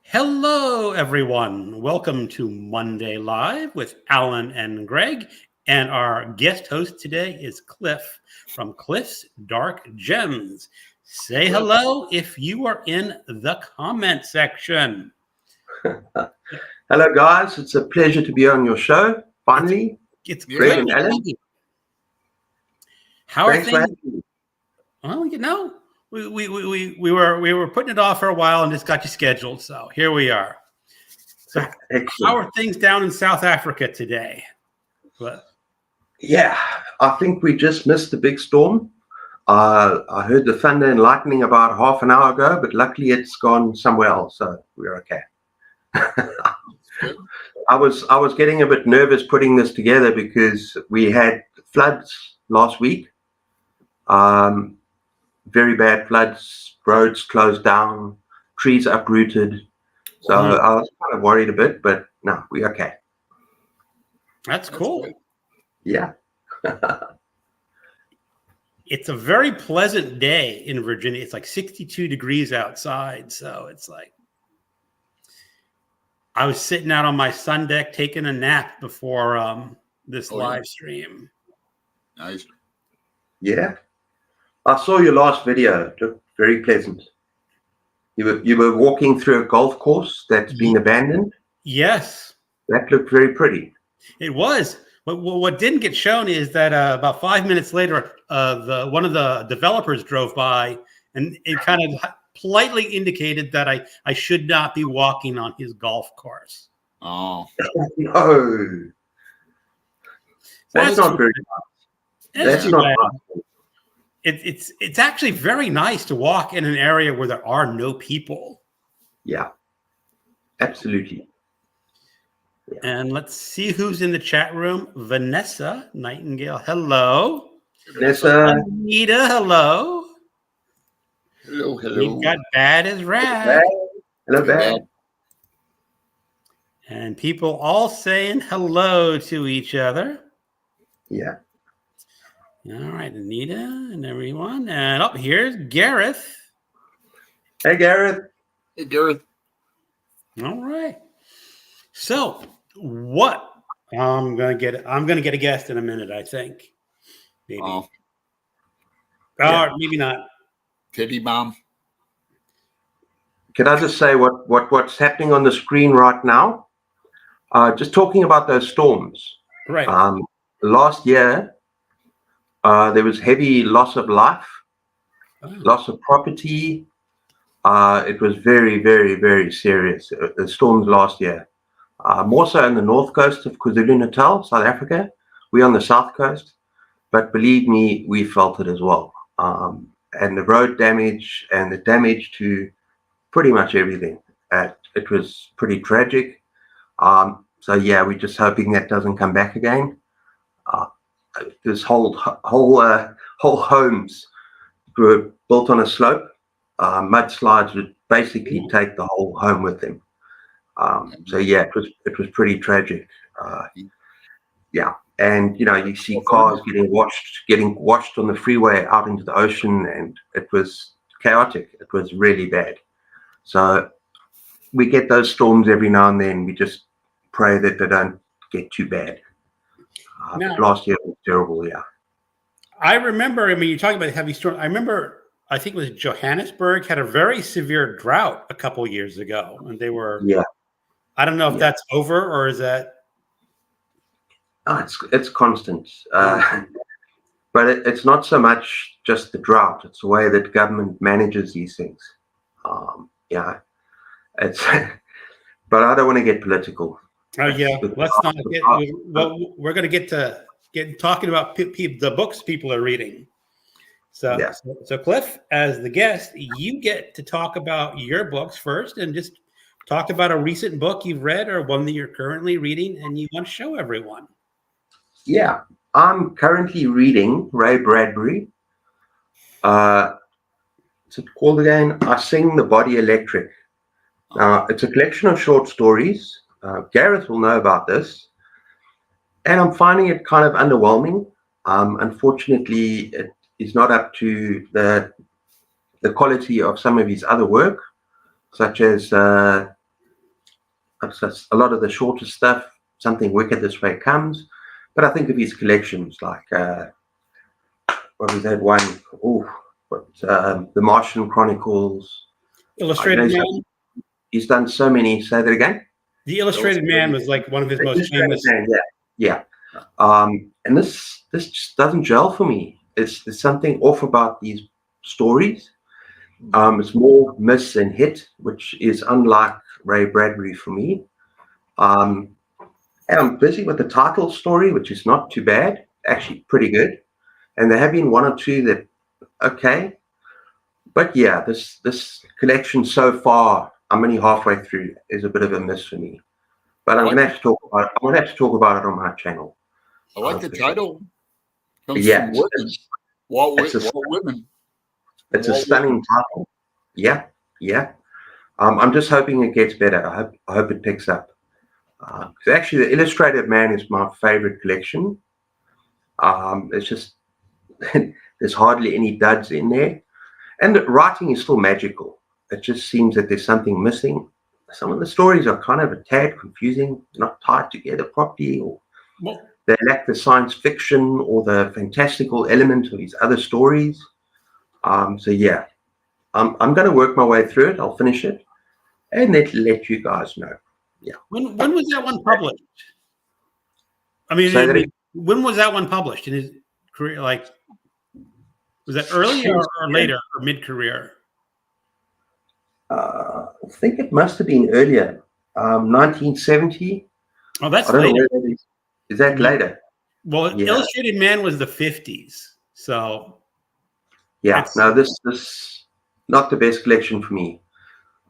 Hello, everyone. Welcome to Monday Live with Alan and Greg. And our guest host today is Cliff from Cliff's Dark Gems. Say hello if you are in the comment section. Hello, guys. It's a pleasure to be on your show. Finally, it's Greg great and Alan. How are things? Well, you know, we were putting it off for a while and just got you scheduled. So here we are. So how are things down in South Africa today? Yeah, I think we just missed the big storm. I heard the thunder and lightning about half an hour ago, but luckily it's gone somewhere else, so we're okay. I was getting a bit nervous putting this together because we had floods last week. Very bad floods, roads closed down, trees uprooted. So I was kind of worried a bit, but no, we're okay. That's cool. Yeah. It's a very pleasant day in Virginia. It's like 62 degrees outside. So it's like, I was sitting out on my sun deck taking a nap before this live stream. Nice. Yeah. I saw your last video. It looked very pleasant. You were walking through a golf course that's been abandoned. Yes. That looked very pretty. It was. But what didn't get shown is that about 5 minutes later, one of the developers drove by, and it kind of politely indicated that I should not be walking on his golf course. Oh no, that's not very nice. That's not nice. It's actually very nice to walk in an area where there are no people. Yeah, absolutely. Yeah. And let's see who's in the chat room. Vanessa Nightingale, hello. Vanessa. Anita, hello. Hello. We've got Bad as Rad. Hello, Bad. And people all saying hello to each other. Yeah. All right, Anita and everyone. And up here's Gareth. Hey, Gareth. Hey, Gareth. All right. So what I'm gonna get a guest in a minute, I think. Maybe. Maybe not. Pity bomb. Can I just say what's happening on the screen right now? Just talking about those storms. Right. Last year, there was heavy loss of life, loss of property. It was very, very, very serious. The storms last year. More so on the north coast of KwaZulu-Natal, South Africa. We're on the south coast, but believe me, we felt it as well. And the road damage and the damage to pretty much everything. It was pretty tragic. So yeah, we're just hoping that doesn't come back again. This whole homes were built on a slope. Mudslides would basically take the whole home with them. So yeah, it was pretty tragic. Yeah, and you see cars getting washed on the freeway out into the ocean, and it was chaotic. It was really bad. So we get those storms every now and then. We just pray that they don't get too bad. Last year was terrible. Yeah, I remember. I mean, you're talking about heavy storm. I remember. I think it was Johannesburg had a very severe drought a couple years ago, and they were. Yeah. I don't know if that's over or is that. It's constant, but it's not so much just the drought. It's the way that government manages these things. Yeah, it's. But I don't want to get political. Oh yeah, let's not get. Well, we're going to get talking about the books people are reading. So, yeah. So Cliff, as the guest, you get to talk about your books first, and just talk about a recent book you've read or one that you're currently reading, and you want to show everyone. Yeah, I'm currently reading Ray Bradbury. What's it called again? I Sing the Body Electric. It's a collection of short stories. Gareth will know about this. And I'm finding it kind of underwhelming. Unfortunately, it is not up to the quality of some of his other work. such as a lot of the shorter stuff. Something Wicked This Way Comes. But I think of his collections like what was that one? The Martian Chronicles. Illustrated Man. He's done so many. Say that again. The Illustrated Man was like one of his most famous. Man, yeah. And this just doesn't gel for me. There's something off about these stories. It's more miss and hit, which is unlike Ray Bradbury for me. And I'm busy with the title story, which is not too bad, actually pretty good. And there have been one or two that, okay. But yeah, this collection so far, I'm only halfway through, is a bit of a miss for me. But I'm gonna have to talk about it. I'm gonna have to talk about it on my channel. I like the title. Comes Yeah, from Whitman. Walt Whitman. It's a stunning title. Yeah. I'm just hoping it gets better. I hope it picks up. Because actually, the Illustrated Man is my favorite collection. It's just there's hardly any duds in there, and the writing is still magical. It just seems that there's something missing. Some of the stories are kind of a tad confusing, not tied together properly, or they lack the science fiction or the fantastical element of his other stories. So yeah, I'm going to work my way through it. I'll finish it and let you guys know. Yeah. When was that one published? I mean, when was that one published in his career? Like, was that early or later or mid-career? I think it must have been earlier, 1970. Oh, that's I don't later. know where that is. Is that later? Well, yeah. Illustrated Man was the 50s, so yeah. No, this not the best collection for me.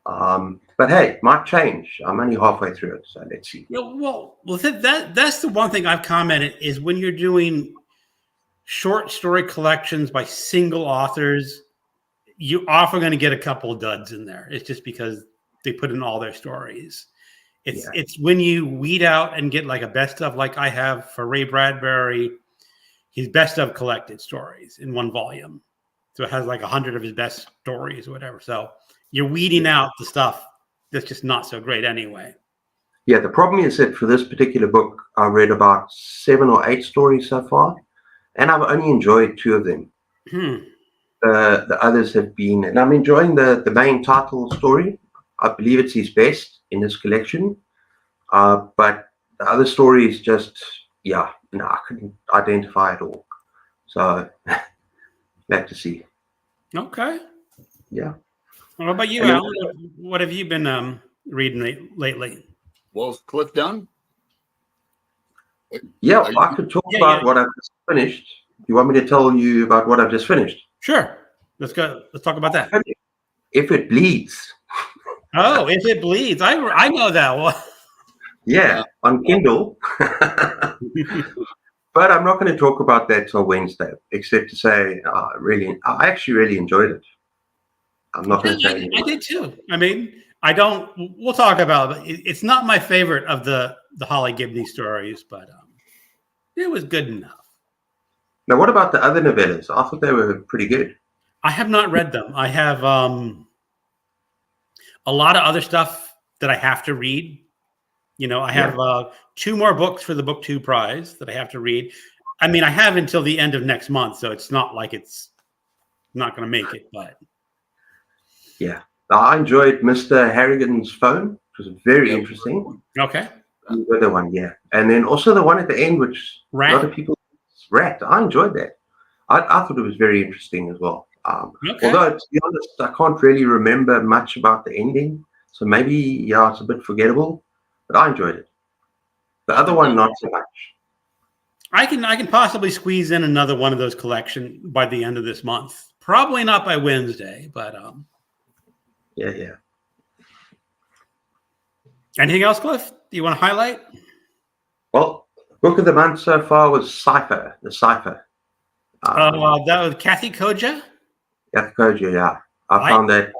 But hey, might change. I'm only halfway through it, so let's see. Well, that's the one thing I've commented is when you're doing short story collections by single authors, you're often going to get a couple of duds in there. It's just because they put in all their stories. It's when you weed out and get like a best of, like I have for Ray Bradbury, his best of collected stories in one volume. So it has like 100 of his best stories or whatever. So you're weeding out the stuff that's just not so great anyway. Yeah, the problem is that for this particular book, I read about 7 or 8 stories so far, and I've only enjoyed 2 of them. The others have been, and I'm enjoying the main title story. I believe it's his best in this collection. But the other stories just, I couldn't identify it all. So, glad to see. Okay. Yeah. What about you, Alan? What have you been reading lately? Well, is Cliff done? Yeah, I could talk about what I've just finished. You want me to tell you about what I've just finished? Sure. Let's go. Let's talk about that. If It Bleeds. Oh, If It Bleeds. I know that one. Yeah, on Kindle. But I'm not going to talk about that till Wednesday, except to say I actually really enjoyed it. I'm not going to say anything. I did too. I mean, we'll talk about it. It's not my favorite of the Holly Gibney stories, but it was good enough. Now, what about the other novellas? I thought they were pretty good. I have not read them. I have a lot of other stuff that I have to read. I have 2 more books for the Book 2 prize that I have to read. I mean, I have until the end of next month, so it's not like it's not going to make it, but. Yeah. I enjoyed Mr. Harrigan's Phone, which was very interesting. Okay. The other one, yeah. And then also the one at the end, which a lot of people, Rat. I enjoyed that. I thought it was very interesting as well. Although, to be honest, I can't really remember much about the ending. So maybe, it's a bit forgettable. But I enjoyed it. The other one, not so much. I can possibly squeeze in another one of those collections by the end of this month. Probably not by Wednesday, but Yeah. Anything else, Cliff? Do you want to highlight? Well, book of the month so far was Cypher. The Cypher. That was Kathy Koja. Kathy Koja, yeah. I found that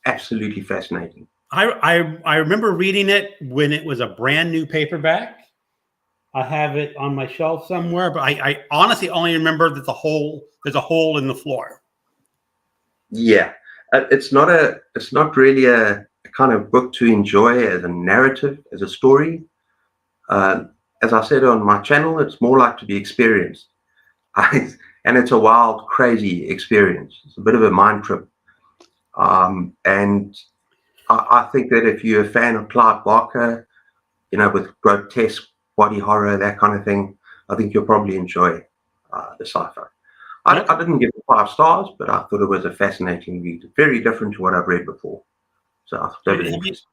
absolutely fascinating. I remember reading it when it was a brand new paperback. I have it on my shelf somewhere, but I honestly only remember that there's a hole in the floor. Yeah, it's not really a kind of book to enjoy as a narrative, as a story. As I said on my channel, it's more like to be experienced. And it's a wild, crazy experience. It's a bit of a mind trip. And I think that if you're a fan of Clive Barker, with grotesque body horror, that kind of thing, I think you'll probably enjoy the sci-fi. I didn't give it 5 stars, but I thought it was a fascinating read. Very different to what I've read before. So I thought that was interesting.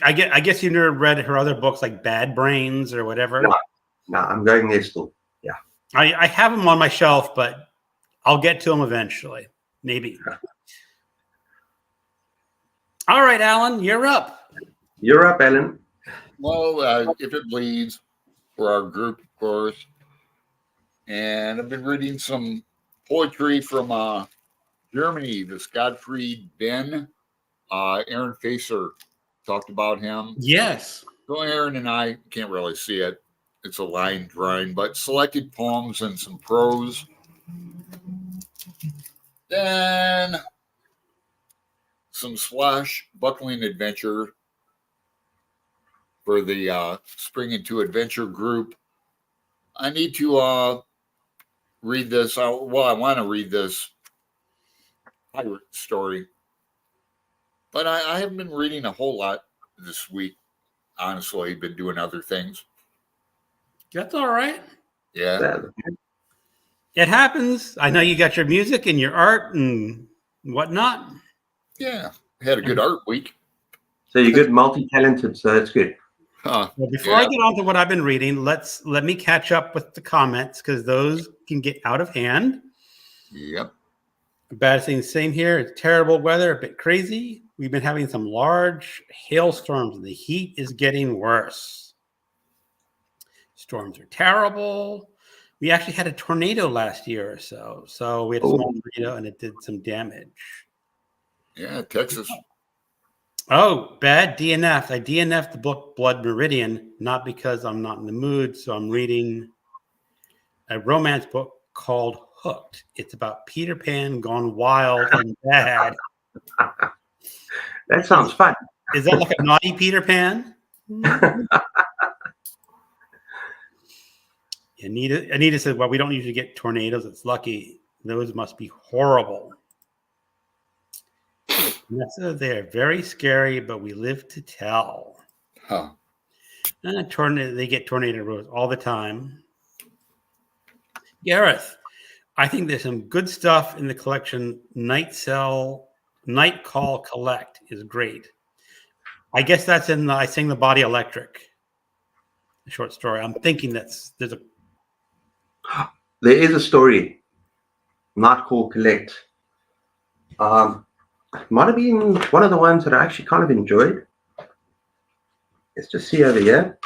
I guess you never read her other books like Bad Brains or whatever. No, I'm going there still. Yeah. I have them on my shelf, but I'll get to them eventually. Maybe. All right, Alan, you're up. You're up, Alan. Well, if it bleeds for our group, of course. And I've been reading some poetry from Germany, this Gottfried Benn. Aaron Facer talked about him. Yes. So Aaron and I can't really see it. It's a line drawing, but selected poems and some prose. Then some swashbuckling adventure for the Spring Into Adventure group. I need to read this. I want to read this pirate story. But I haven't been reading a whole lot this week. Honestly, I've been doing other things. That's all right. Yeah. It happens. I know you got your music and your art and whatnot. Yeah. Had a good art week. So you're good, multi-talented, so that's good. Well, before I get on to what I've been reading, let me catch up with the comments because those can get out of hand. Yep. Bad things, same here. It's terrible weather, a bit crazy. We've been having some large hailstorms, and the heat is getting worse. Storms are terrible. We actually had a tornado last year or so. So we had a small tornado, and it did some damage. Yeah, Texas. Oh, bad DNF. I DNF'd the book Blood Meridian, not because I'm not in the mood. So I'm reading a romance book called Hooked. It's about Peter Pan gone wild and bad. That sounds fun. Is that like a naughty Peter Pan? Anita said, well, we don't usually get tornadoes. It's lucky. Those must be horrible. They're very scary, but we live to tell. Huh. And they get tornadoes all the time. Gareth, I think there's some good stuff in the collection. Night Call Collect is great. I guess that's in I Sing the Body Electric, the short story. I'm thinking there is a story, Night Call Collect. Might have been one of the ones that I actually kind of enjoyed. Let's just see over here.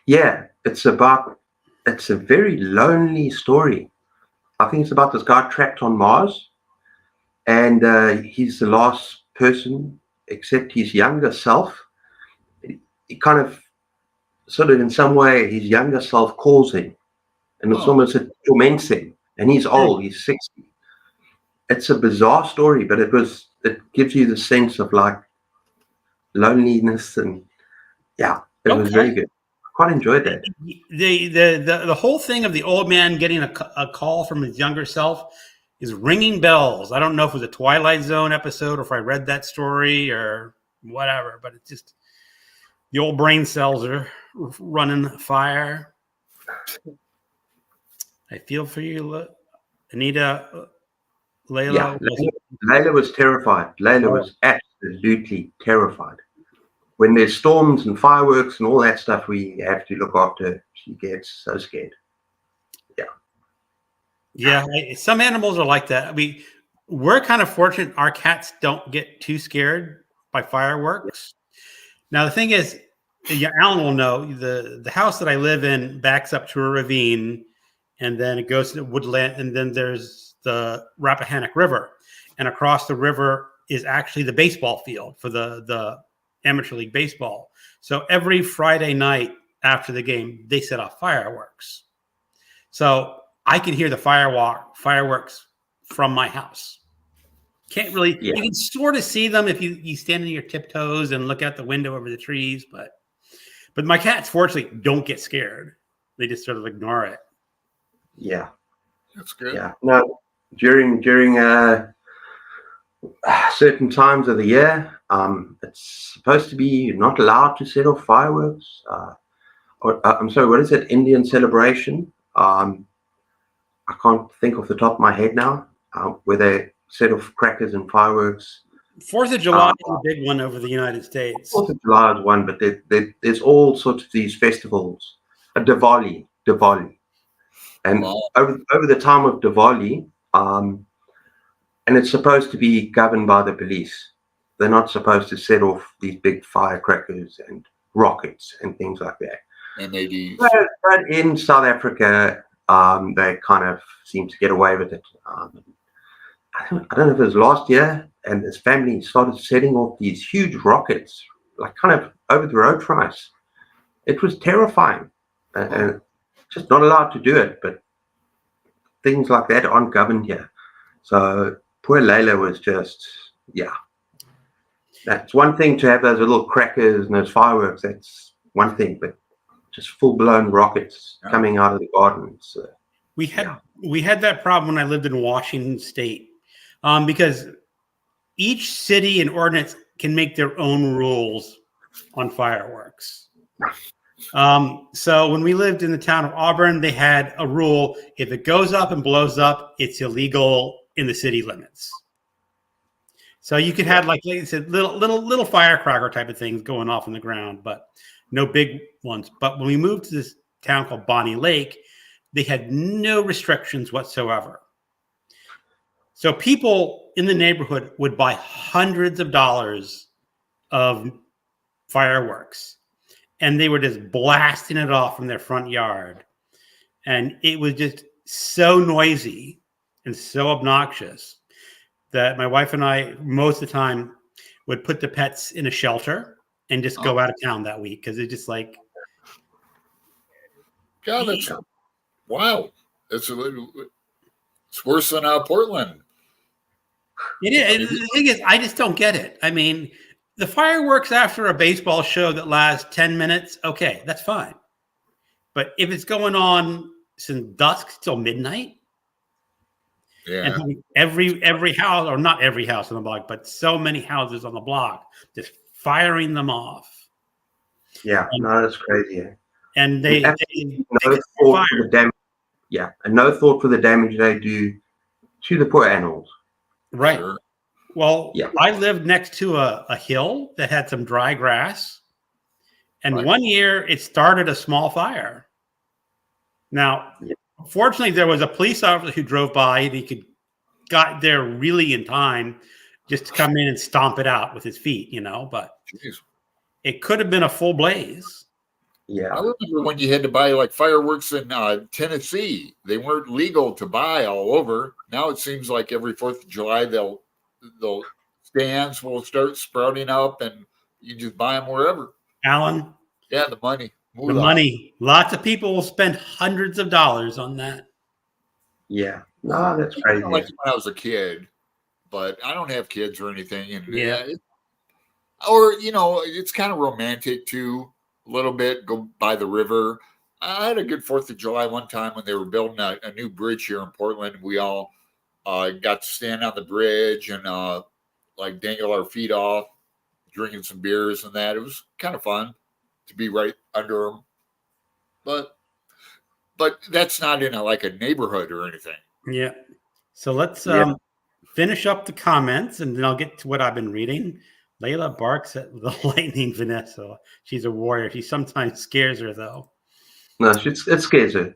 Yeah, it's a very lonely story. I think it's about this guy trapped on Mars, and he's the last person except his younger self. He kind of, sort of in some way, his younger self calls him, and it's almost it torments him. And he's old, he's 60. It's a bizarre story, but it gives you the sense of like loneliness, and it was very good. I quite enjoyed that. The whole thing of the old man getting a call from his younger self is ringing bells. I don't know if it was a Twilight Zone episode or if I read that story or whatever, but it's just the old brain cells are running fire. I feel for you, Anita. Layla Layla was terrified. Layla was absolutely terrified. When there's storms and fireworks and all that stuff, we have to look after her. She gets so scared. Yeah. Some animals are like that. We're kind of fortunate our cats don't get too scared by fireworks. Now, the thing is, Alan will know, the house that I live in backs up to a ravine, and then it goes to the woodland, and then there's the Rappahannock River, and across the river is actually the baseball field for the amateur league baseball. So every Friday night after the game, they set off fireworks. So I can hear the fireworks from my house. Can't really. Yeah. You can sort of see them if you stand on your tiptoes and look out the window over the trees, but my cats fortunately don't get scared. They just sort of ignore it. Yeah. That's good. Yeah. No, during certain times of the year, it's supposed to be you're not allowed to set off fireworks. I'm sorry, what is it? Indian celebration. I can't think off the top of my head now. Where they set off crackers and fireworks. 4th of July is a big one over the United States. 4th of July is one, but there's all sorts of these festivals. Diwali, and Wow. over the time of Diwali, and it's supposed to be governed by the police. They're not supposed to set off these big firecrackers and rockets and things like that. MADs. But in South Africa, they kind of seem to get away with it. I don't know if it was last year, and his family started setting off these huge rockets, like kind of over the road from us. It was terrifying, and just not allowed to do it. But things like that aren't governed here. So poor Layla was just, yeah. That's one thing to have those little crackers and those fireworks. That's one thing, but just full-blown rockets coming out of the garden. So, we had that problem when I lived in Washington State, because each city and ordinance can make their own rules on fireworks. So when we lived in the town of Auburn, they had a rule: if it goes up and blows up, it's illegal in the city limits. So you could have, like you said, little firecracker type of things going off on the ground, but no big ones. But when we moved to this town called Bonnie Lake, they had no restrictions whatsoever. So people in the neighborhood would buy hundreds of dollars of fireworks, and they were just blasting it off from their front yard. And it was just so noisy and so obnoxious that my wife and I, most of the time, would put the pets in a shelter and just go out of town that week, because it's just like, God, that's wow. It's worse than Portland. it is. The thing is, I just don't get it. I mean, the fireworks after a baseball show that lasts 10 minutes, okay, that's fine. But if it's going on since dusk till midnight, and every house, or not every house on the block, but so many houses on the block, just firing them off. Yeah, no, that's crazy. And no thought for the damage. Yeah, and no thought for the damage they do to the poor animals. Right. Sure. Well, I lived next to a hill that had some dry grass, and one year it started a small fire. Now, fortunately, there was a police officer who drove by, and he got there really in time just to come in and stomp it out with his feet, but it could have been a full blaze. Yeah. I remember when you had to buy like fireworks in Tennessee. They weren't legal to buy all over. Now it seems like every 4th of July, they'll stands will start sprouting up, and you just buy them wherever. Alan? Yeah, the money. The money. Lots of people will spend hundreds of dollars on that. Yeah. No, that's crazy. Like when I was a kid, but I don't have kids or anything. And it's kind of romantic too, a little bit. Go by the river. I had a good 4th of July one time when they were building a new bridge here in Portland. We all got to stand on the bridge and like dangle our feet off, drinking some beers and that. It was kind of fun to be right under them. But that's not in a neighborhood or anything. Yeah. So let's finish up the comments, and then I'll get to what I've been reading. Layla barks at the lightning, Vanessa. She's a warrior. She sometimes scares her, though. No, it scares her.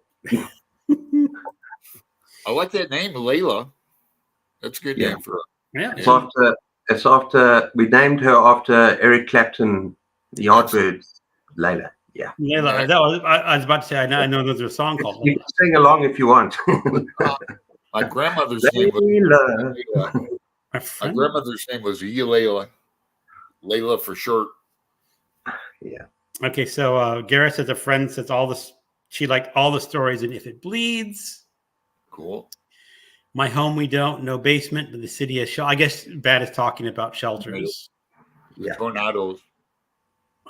I like that name, Layla. That's a good name for her. Yeah. It's after we named her after Eric Clapton, the Yardbirds. Layla. Yeah. Layla. I was about to say, I know there's a song called You can sing along if you want. My grandmother's name was Layla. My grandmother's name was Layla. Layla for short. Yeah. Okay, so Garrett says a friend says she liked all the stories and If It Bleeds. Cool. My home we don't. No basement, but the city has I guess Bad is talking about shelters. Yeah. Tornadoes.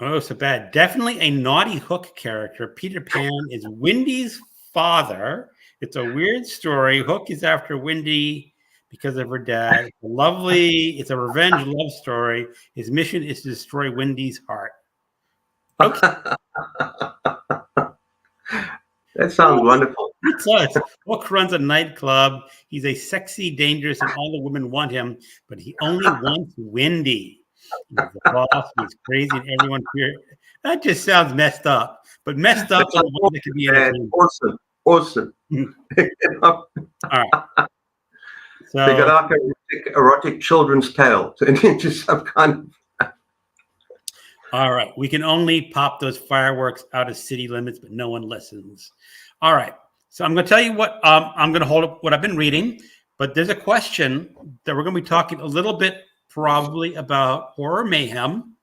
Oh, so Bad. Definitely a naughty Hook character. Peter Pan is Wendy's father. It's a weird story. Hook is after Wendy because of her dad. It's a revenge love story. His mission is to destroy Wendy's heart. Okay. That sounds wonderful. It does. Hook runs a nightclub. He's a sexy, dangerous, and all the women want him, but he only wants Wendy. He's the boss. He's crazy, and everyone here. That just sounds messed up, but messed up in a way that could be entertaining. Awesome. All right. So They got like a erotic children's tale into some kind of. all right, we can only pop those fireworks out of city limits, but no one listens. All right, so I'm going to tell you what I'm going to hold up what I've been reading, but there's a question that we're going to be talking a little bit probably about horror mayhem,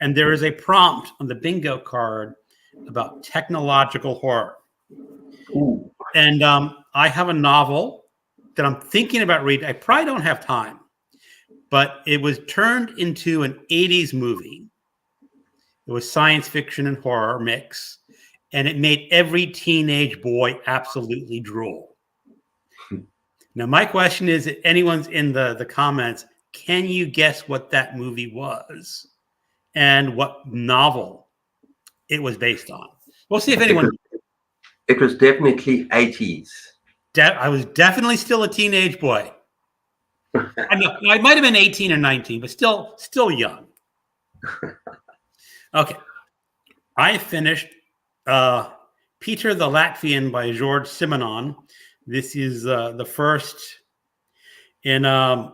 and there is a prompt on the bingo card about technological horror. Ooh. And I have a novel that I'm thinking about reading. I probably don't have time, but it was turned into an 80s movie. It was science fiction and horror mix, and it made every teenage boy absolutely drool. Now, my question is, if anyone's in the comments, can you guess what that movie was and what novel it was based on? We'll see if anyone... It was definitely 80s. I was definitely still a teenage boy. I might have been 18 or 19, but still young. Okay. I finished Peter the Latvian by George Simenon. This is the first in a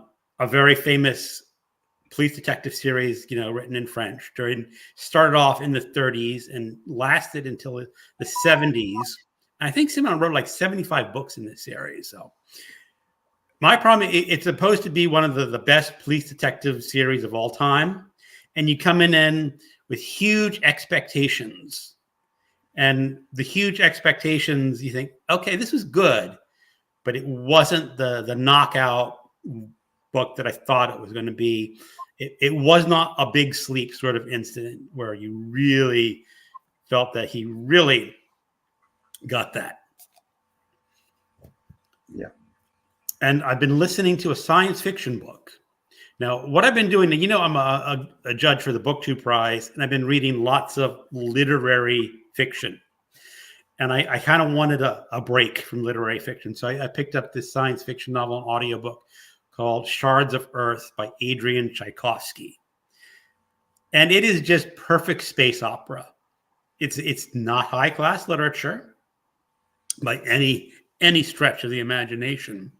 very famous police detective series, written in French. Started off in the 30s and lasted until the 70s. I think Simenon wrote like 75 books in this series. So my problem, it's supposed to be one of the best police detective series of all time. And you come in with huge expectations. And the huge expectations, you think, okay, this was good, but it wasn't the knockout book that I thought it was going to be. It was not a big sleep sort of incident where you really felt that he really got that. Yeah. And I've been listening to a science fiction book. Now, what I've been doing, I'm a judge for the BookTube Prize, and I've been reading lots of literary fiction. And I kind of wanted a break from literary fiction. So I picked up this science fiction novel and audiobook called Shards of Earth by Adrian Tchaikovsky. And it is just perfect space opera. It's not high-class literature by any stretch of the imagination.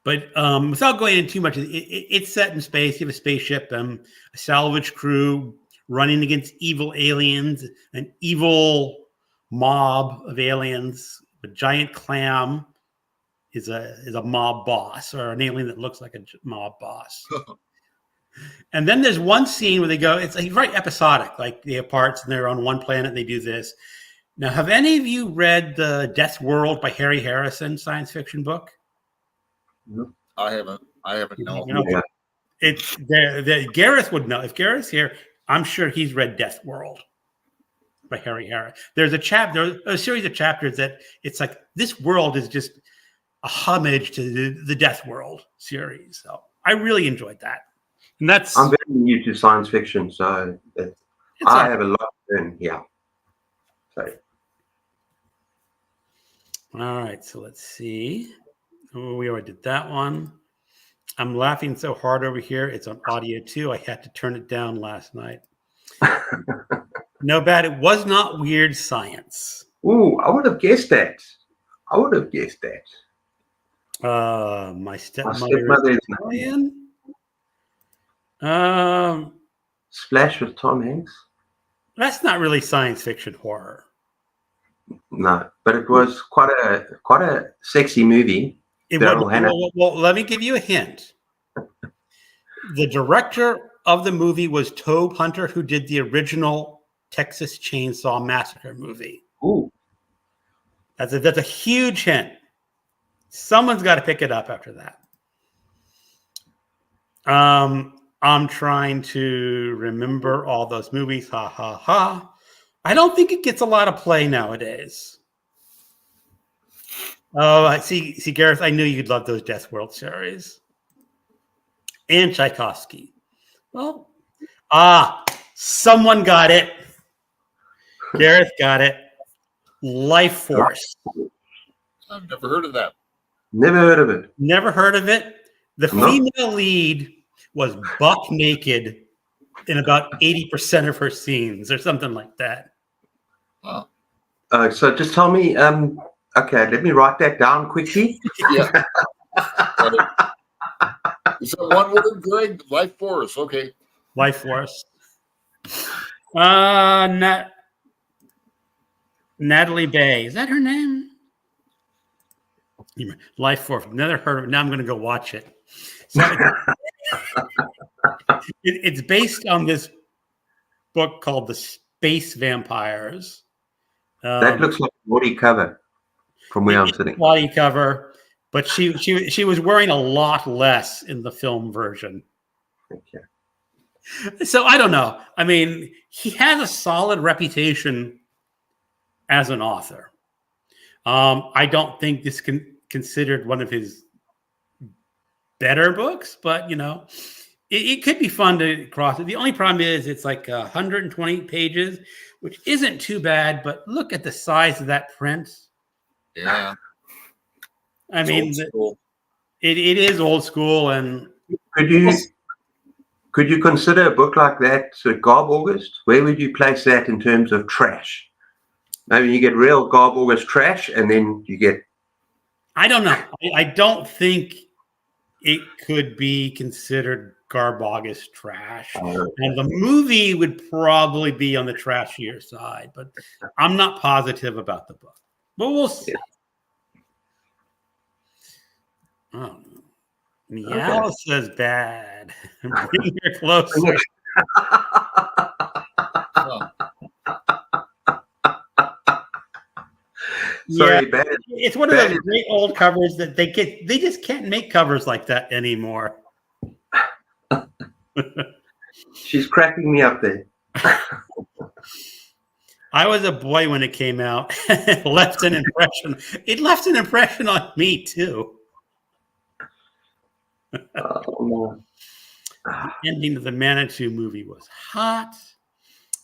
But without going into too much, it's set in space. You have a spaceship, a salvage crew running against evil aliens, an evil mob of aliens. A giant clam is a mob boss, or an alien that looks like a mob boss. And then there's one scene where they go, it's like very episodic, like they have parts and they're on one planet, they do this. Now, have any of you read the Death World by Harry Harrison science fiction book? I haven't. No. Yeah. It's there. Gareth would know. If Gareth's here, I'm sure he's read Death World by Harry Harrison. There's a series of chapters that it's like this world is just a homage to the Death World series. So I really enjoyed that. And that's I'm very new to science fiction, so I have a lot to learn here. So. All right, so let's see. Oh, we already did that one. I'm laughing so hard over here. It's on audio too. I had to turn it down last night. No bad. It was not weird science. Ooh, I would have guessed that. My stepmother is Italian. Splash with Tom Hanks. That's not really science fiction horror. No, but it was quite a sexy movie. Well, let me give you a hint. The director of the movie was Tobe Hunter, who did the original Texas Chainsaw Massacre movie. Ooh, That's a huge hint. Someone's got to pick it up after that. I'm trying to remember all those movies. Ha ha ha. I don't think it gets a lot of play nowadays. Oh, I see, Gareth. I knew you'd love those Death World series. And Tchaikovsky. Well, someone got it. Gareth got it. Life Force. I've never heard of that. Never heard of it. Never heard of it. The female lead was buck naked in about 80% of her scenes or something like that. Oh. So just tell me, okay, let me write that down quickly. Yeah. Is that one word, Greg? Life Force. Okay. Life Force. Natalie Bay. Is that her name? Life Force. Never heard of it. Now I'm going to go watch it. So it's based on this book called The Space Vampires. That looks like a body cover from where I'm sitting. Body cover, but she was wearing a lot less in the film version. Okay. So I don't know. I mean, he has a solid reputation as an author. I don't think this considered one of his better books, but it could be fun to cross it. The only problem is it's like 120 pages, which isn't too bad, but look at the size of that print. Yeah. I mean, it is old school. And could you consider a book like that, Garb August? Where would you place that in terms of trash? Maybe you get real Garb August trash, and then you get... I don't know. I don't think it could be considered Garb August trash. And the movie would probably be on the trashier side, but I'm not positive about the book. But we'll see. Oh, Meow says bad. Bring her closer. Sorry, yeah, bad. It's one of those great old covers that they just can't make covers like that anymore. She's cracking me up there. I was a boy when it came out. It left an impression. It left an impression on me too. The ending of the Manitou movie was hot.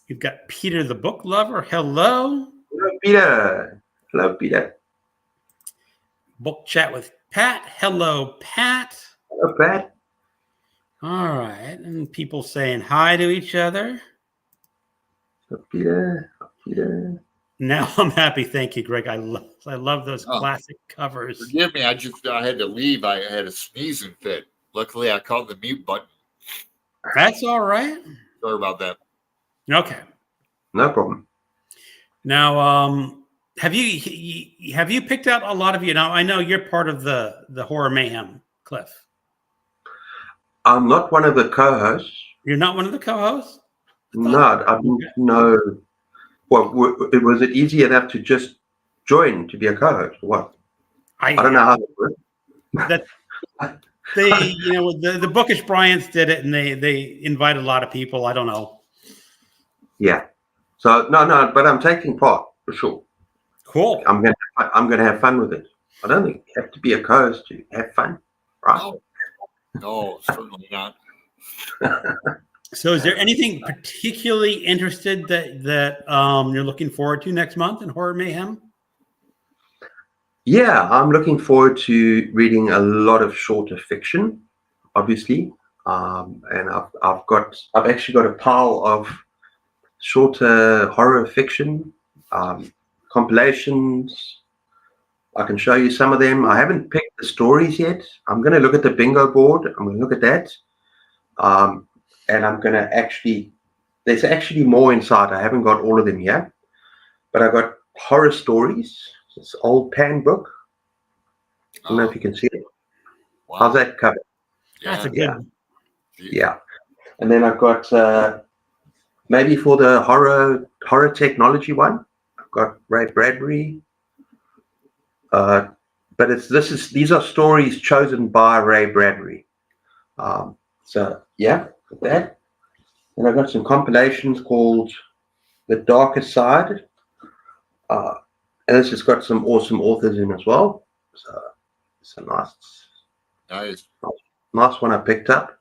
You've got Peter the Book Lover. Hello. Hello, Peter. Hello, Peter. Book Chat with Pat. Hello, Pat. Hello, Pat. All right. And people saying hi to each other. Hello, Peter. Hello, Peter. Now I'm happy. Thank you, Greg. I love those classic covers. Forgive me. I had to leave. I had a sneezing fit. Luckily, I caught the mute button. That's all right. Sorry about that. Okay. No problem. Now, have you picked out a lot of I know you're part of the Horror Mayhem, Cliff. I'm not one of the co-hosts. You're not one of the co-hosts? No. Well, was it easy enough to just join to be a co-host or what? I don't know how that works. The Bookish Bryants did it, and they invited a lot of people. I don't know. Yeah. So no, but I'm taking part for sure. Cool. I'm gonna have fun with it. I don't think you have to be a co-host to have fun, right? No, certainly not. So, is there anything particularly interested that you're looking forward to next month in Horror Mayhem? Yeah, I'm looking forward to reading a lot of shorter fiction, obviously, and I've actually got a pile of shorter horror fiction compilations. I can show you some of them. I haven't picked the stories yet. I'm going to look at the bingo board. I'm going to look at that, and I'm going to there's actually more inside. I haven't got all of them yet, but I got horror stories. This old Pan book. I don't know if you can see it. Wow. How's that cover? That's a good one. Yeah. And then I've got maybe for the horror technology one, I've got Ray Bradbury, but these are stories chosen by Ray Bradbury. So yeah, got that. And I've got some compilations called The Darker Side. And this has got some awesome authors in as well. So it's a nice one I picked up.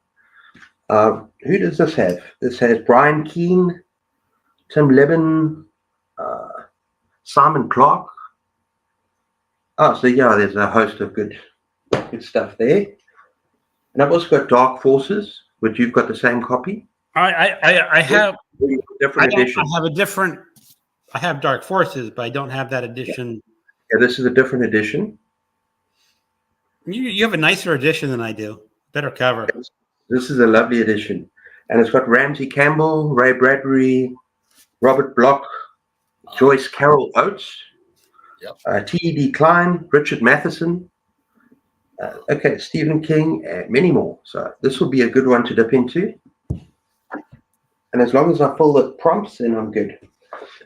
Who does this have? This has Brian Keane, Tim Levin, Simon Clark. Oh, so yeah, there's a host of good stuff there. And I've also got Dark Forces, which you've got the same copy. I have different edition. I have Dark Forces, but I don't have that edition. Yeah, this is a different edition. You have a nicer edition than I do. Better cover. This is a lovely edition. And it's got Ramsey Campbell, Ray Bradbury, Robert Bloch, Joyce Carol Oates, T.E.D. Klein, Richard Matheson, Stephen King, and many more. So this will be a good one to dip into. And as long as I fill the prompts, then I'm good.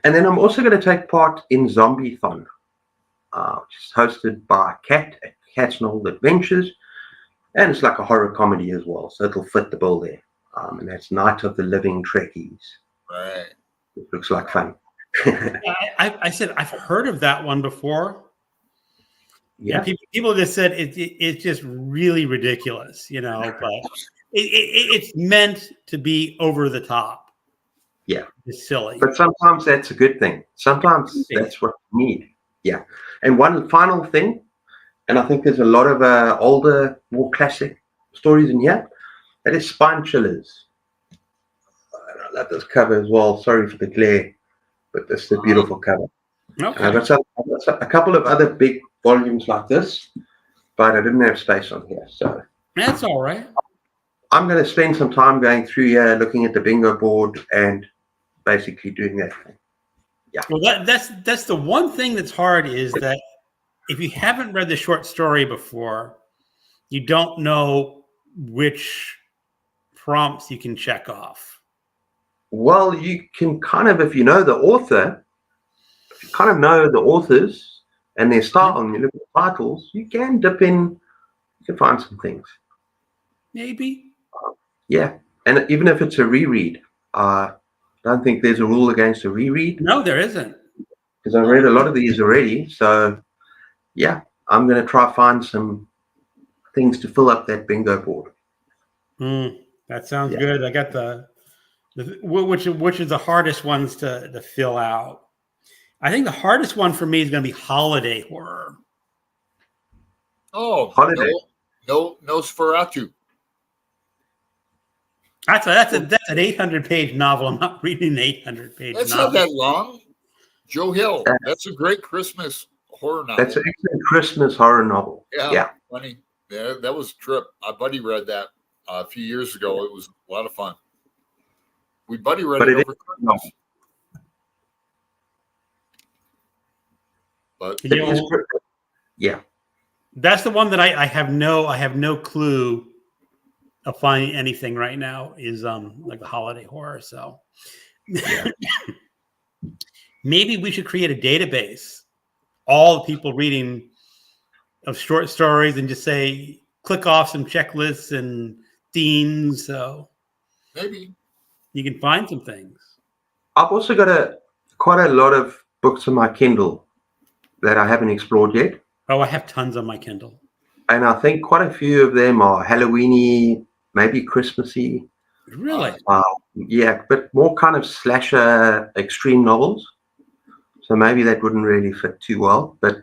And then I'm also going to take part in Zombie-thon, which is hosted by Kat at Cat's Novel Adventures. And it's like a horror comedy as well, so it'll fit the bill there. And that's Night of the Living Trekkies. Right. It looks like fun. I said I've heard of that one before. Yeah. People just said it's just really ridiculous, but it's meant to be over the top. Yeah. It's silly. But sometimes that's a good thing. Sometimes that's what you need. Yeah. And one final thing, and I think there's a lot of older, more classic stories in here. That is Spine Chillers. I love this cover as well. Sorry for the glare, but this is a beautiful cover. Okay. I've got a couple of other big volumes like this, but I didn't have space on here. So that's all right. I'm going to spend some time going through here, looking at the bingo board and basically doing that thing. Yeah. Well, that's the one thing that's hard is that if you haven't read the short story before, you don't know which prompts you can check off. Well, you can kind of, if you know the author, if you kind of know the authors and their style, and you look at the titles, you can dip in, you can find some things. Maybe. Yeah. And even if it's a reread, I don't think there's a rule against a reread. No, there isn't. Because I've read a lot of these already. So, yeah, I'm going to try find some things to fill up that bingo board. That sounds good. I got which is the hardest ones to fill out. I think the hardest one for me is going to be holiday horror. Oh, holiday. No Nosferatu. That's an 800-page novel. I'm not reading an 800-page novel. That's not that long. Joe Hill. That's a great Christmas horror novel. That's an excellent Christmas horror novel. Yeah. Funny. Yeah, that was a trip. My buddy read that a few years ago. It was a lot of fun. We buddy read it over Christmas. But yeah, that's the one that I have no clue of finding anything right now is like the holiday horror. So maybe we should create a database, all the people reading of short stories, and just say click off some checklists and themes. So maybe you can find some things. I've also got quite a lot of books on my Kindle that I haven't explored yet. Oh, I have tons on my Kindle. And I think quite a few of them are Halloweeny, maybe Christmassy. Really? Yeah, but more kind of slasher extreme novels. So maybe that wouldn't really fit too well. But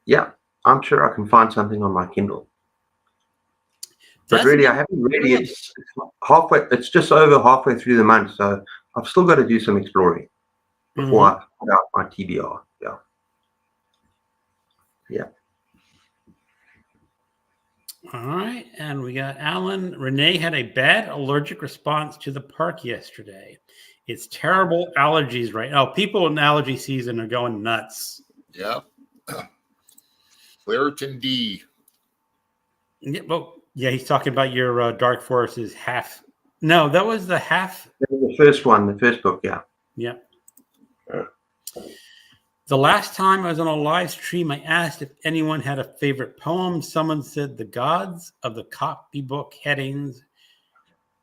yeah, I'm sure I can find something on my Kindle. But really, I haven't really. It's halfway. It's just over halfway through the month, so I've still got to do some exploring before I put out my TBR. Yeah. All right, and we got Alan. Renee had a bad allergic response to the park yesterday. It's terrible allergies right now. People in allergy season are going nuts. Yeah. Claritin D. Yeah, well, yeah, he's talking about your Dark Forces half. No, that was the half. That was the first one, the first book, yeah. Yeah. The last time I was on a live stream, I asked if anyone had a favorite poem. Someone said The Gods of the Copybook Headings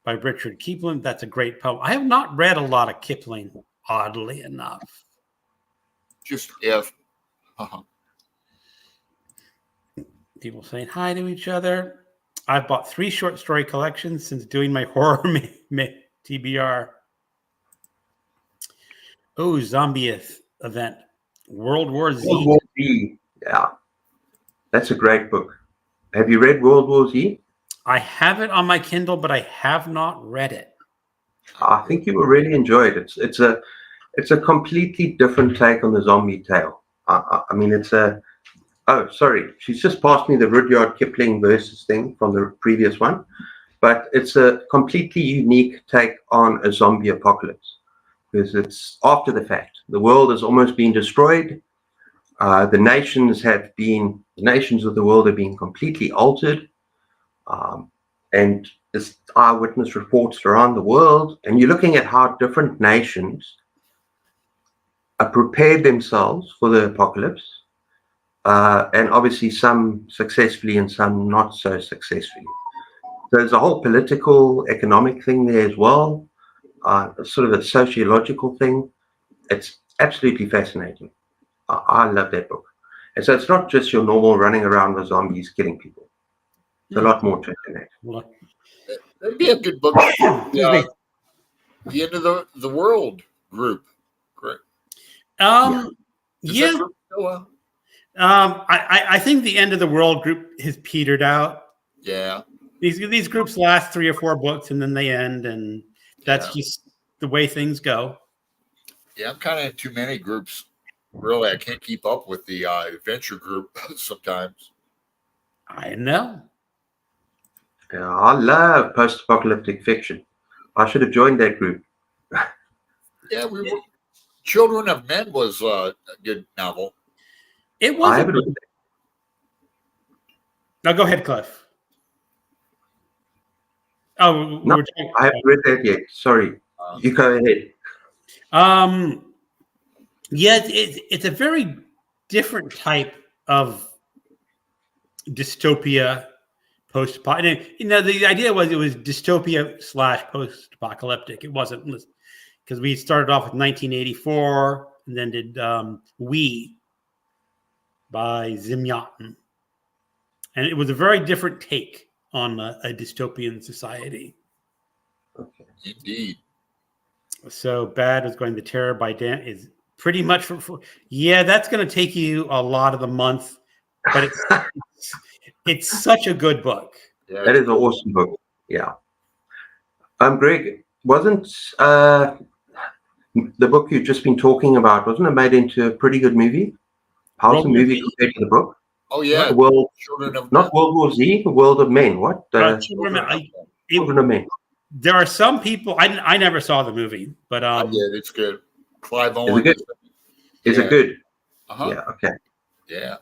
by Richard Kipling. That's a great poem. I have not read a lot of Kipling, oddly enough. Just if. People saying hi to each other. I've bought 3 short story collections since doing my horror TBR. Oh, zombie event. World War Z. World War Z. Yeah. That's a great book. Have you read World War Z? I have it on my Kindle, but I have not read it. I think you will really enjoy it. It's a completely different take on the zombie tale. I mean, it's a... Oh, sorry. She's just passed me the Rudyard Kipling verses thing from the previous one. But it's a completely unique take on a zombie apocalypse. Because it's after the fact. The world has almost been destroyed. The nations of the world have been completely altered. And there's eyewitness reports around the world. And you're looking at how different nations prepared themselves for the apocalypse. And obviously some successfully and some not so successfully. So there's a whole political, economic thing there as well. Sort of a sociological thing. It's absolutely fascinating. I love that book. And so it's not just your normal running around with zombies killing people. There's a lot more to it than that. That'd be a good book. The End of the World group. Great. Yeah. I think the End of the World group has petered out. Yeah. These groups last 3 or 4 books and then they end, and that's just the way things go. Yeah, I'm kind of too many groups. Really, I can't keep up with the adventure group sometimes. I know. Yeah, I love post-apocalyptic fiction. I should have joined that group. Yeah, we were. Children of Men was a good novel. It was. I haven't read that. Now go ahead, Cliff. Oh, No, I haven't read that yet. Sorry. You go ahead. Yeah, it's a very different type of dystopia post-apocalyptic. You know, the idea was it was dystopia / post-apocalyptic. It wasn't, because we started off with 1984 and then did We by Zimyatin. And it was a very different take on a dystopian society. Okay. Indeed. So Bad is going, The Terror by Dan is pretty much yeah, that's going to take you a lot of the month, but it's such a good book. Yeah. That is an awesome book. Yeah. Greg, wasn't the book you've just been talking about, wasn't it made into a pretty good movie? How's the movie compared to the book? Oh yeah. Children of not Men. World War Z, the World of Men. What? Children of Men. There are some people. I never saw the movie, but I did. It's good. Clive Owen. Is it good? Is it good? Uh-huh. Yeah. Okay. Yeah.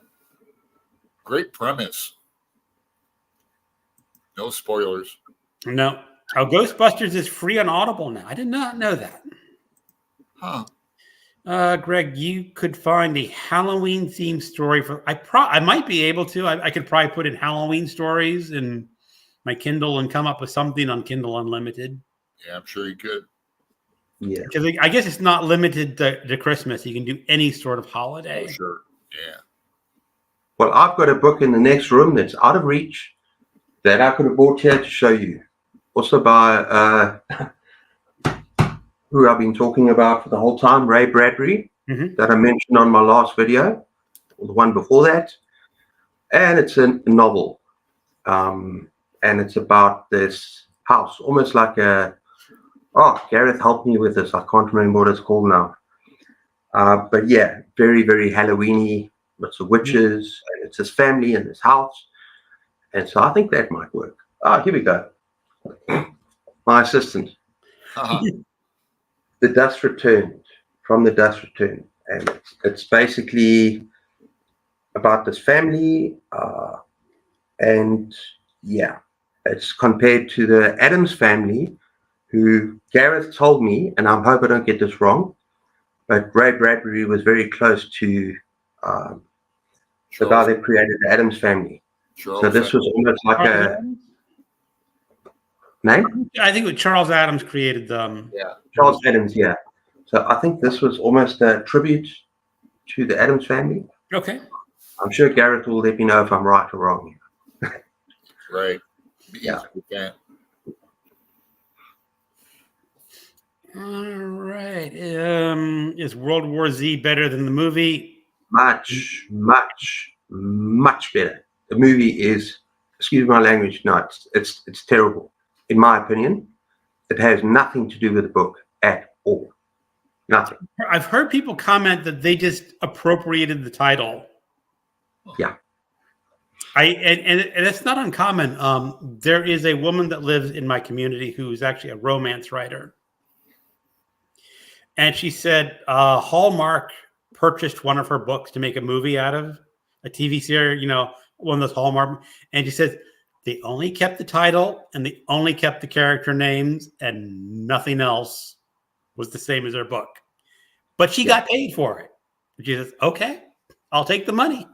Great premise. No spoilers. No. Oh, Ghostbusters is free on Audible now. I did not know that. Huh. Greg, you could find a Halloween themed story for. I might be able to. I could probably put in Halloween stories in my Kindle and come up with something on Kindle Unlimited. Yeah, I'm sure you could. Yeah. Because I guess it's not limited to Christmas. You can do any sort of holiday. Oh, sure. Yeah. Well, I've got a book in the next room that's out of reach that I could have brought here to show you. Also by who I've been talking about for the whole time, Ray Bradbury, that I mentioned on my last video, or the one before that. And it's a novel. And it's about this house, almost like Gareth helped me with this. I can't remember what it's called now. But yeah, very, very Halloween-y. Lots of witches. And it's his family in this house. And so I think that might work. Here we go. My assistant. Uh-huh. The Dust Returned. From the Dust Returned. And it's basically about this family. And yeah, it's compared to the Addams family, who Gareth told me, and I hope I don't get this wrong, but Ray Bradbury was very close to the guy that created the Addams Family. So this was almost like a name. I think Charles Addams created them. Yeah, Charles Addams. Yeah. So I think this was almost a tribute to the Addams Family. Okay. I'm sure Gareth will let me know if I'm right or wrong. right. Yeah. All right. Is World War Z better than the movie? Much, much, much better. The movie is, excuse my language, no, it's terrible. In my opinion, it has nothing to do with the book at all. Nothing. I've heard people comment that they just appropriated the title. Yeah. And it's not uncommon. There is a woman that lives in my community who is actually a romance writer. And she said Hallmark purchased one of her books to make a movie out of, a TV series, one of those Hallmark. And she says they only kept the title and they only kept the character names and nothing else was the same as her book. But she got paid for it. She says, okay, I'll take the money.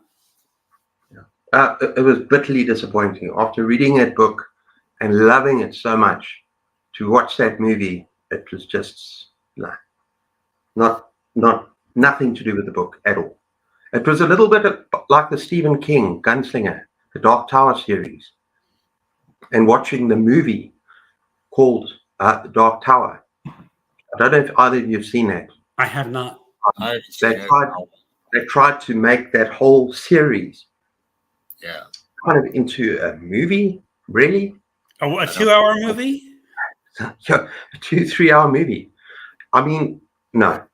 It was bitterly disappointing. After reading that book and loving it so much, to watch that movie, it was just nothing to do with the book at all. It was a little bit like the Stephen King Gunslinger, the Dark Tower series, and watching the movie called The Dark Tower. I don't know if either of you have seen that. I have not. They tried to make that whole series kind of into a movie, really. A 2-hour movie? Yeah, a 2-3 hour movie. I mean, no,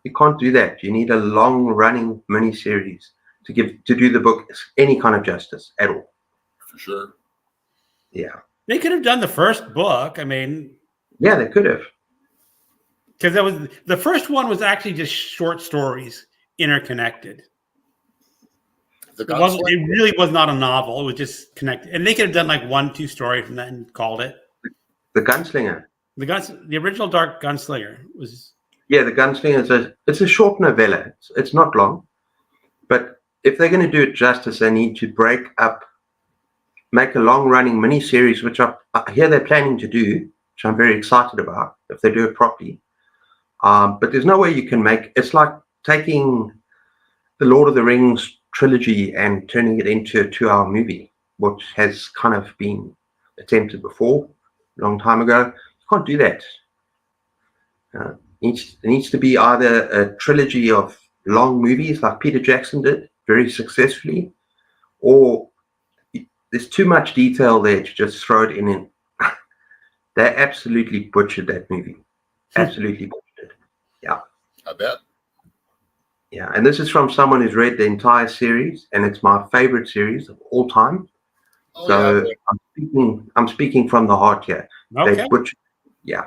you can't do that. You need a long-running mini-series to do the book any kind of justice at all. For sure. Yeah. They could have done the first book. I mean, yeah, they could have. Because the first one was actually just short stories interconnected. It really was not a novel. It was just connected. And they could have done like 1-2 stories from that and called it The Gunslinger. The original Dark Gunslinger was. Yeah, The Gunslinger it's a short novella. It's not long, but if they're going to do it justice, they need to make a long-running mini-series, which I hear they're planning to do, which I'm very excited about if they do it properly. But there's no way you can it's like taking the Lord of the Rings trilogy and turning it into a 2-hour movie, which has kind of been attempted before a long time ago. You can't do that. It needs to be either a trilogy of long movies like Peter Jackson did very successfully, or there's too much detail there to just throw it in. They absolutely butchered that movie. Absolutely butchered it. Yeah. I bet. Yeah, and this is from someone who's read the entire series, and it's my favorite series of all time. I'm speaking from the heart here. Okay. They butchered. Yeah.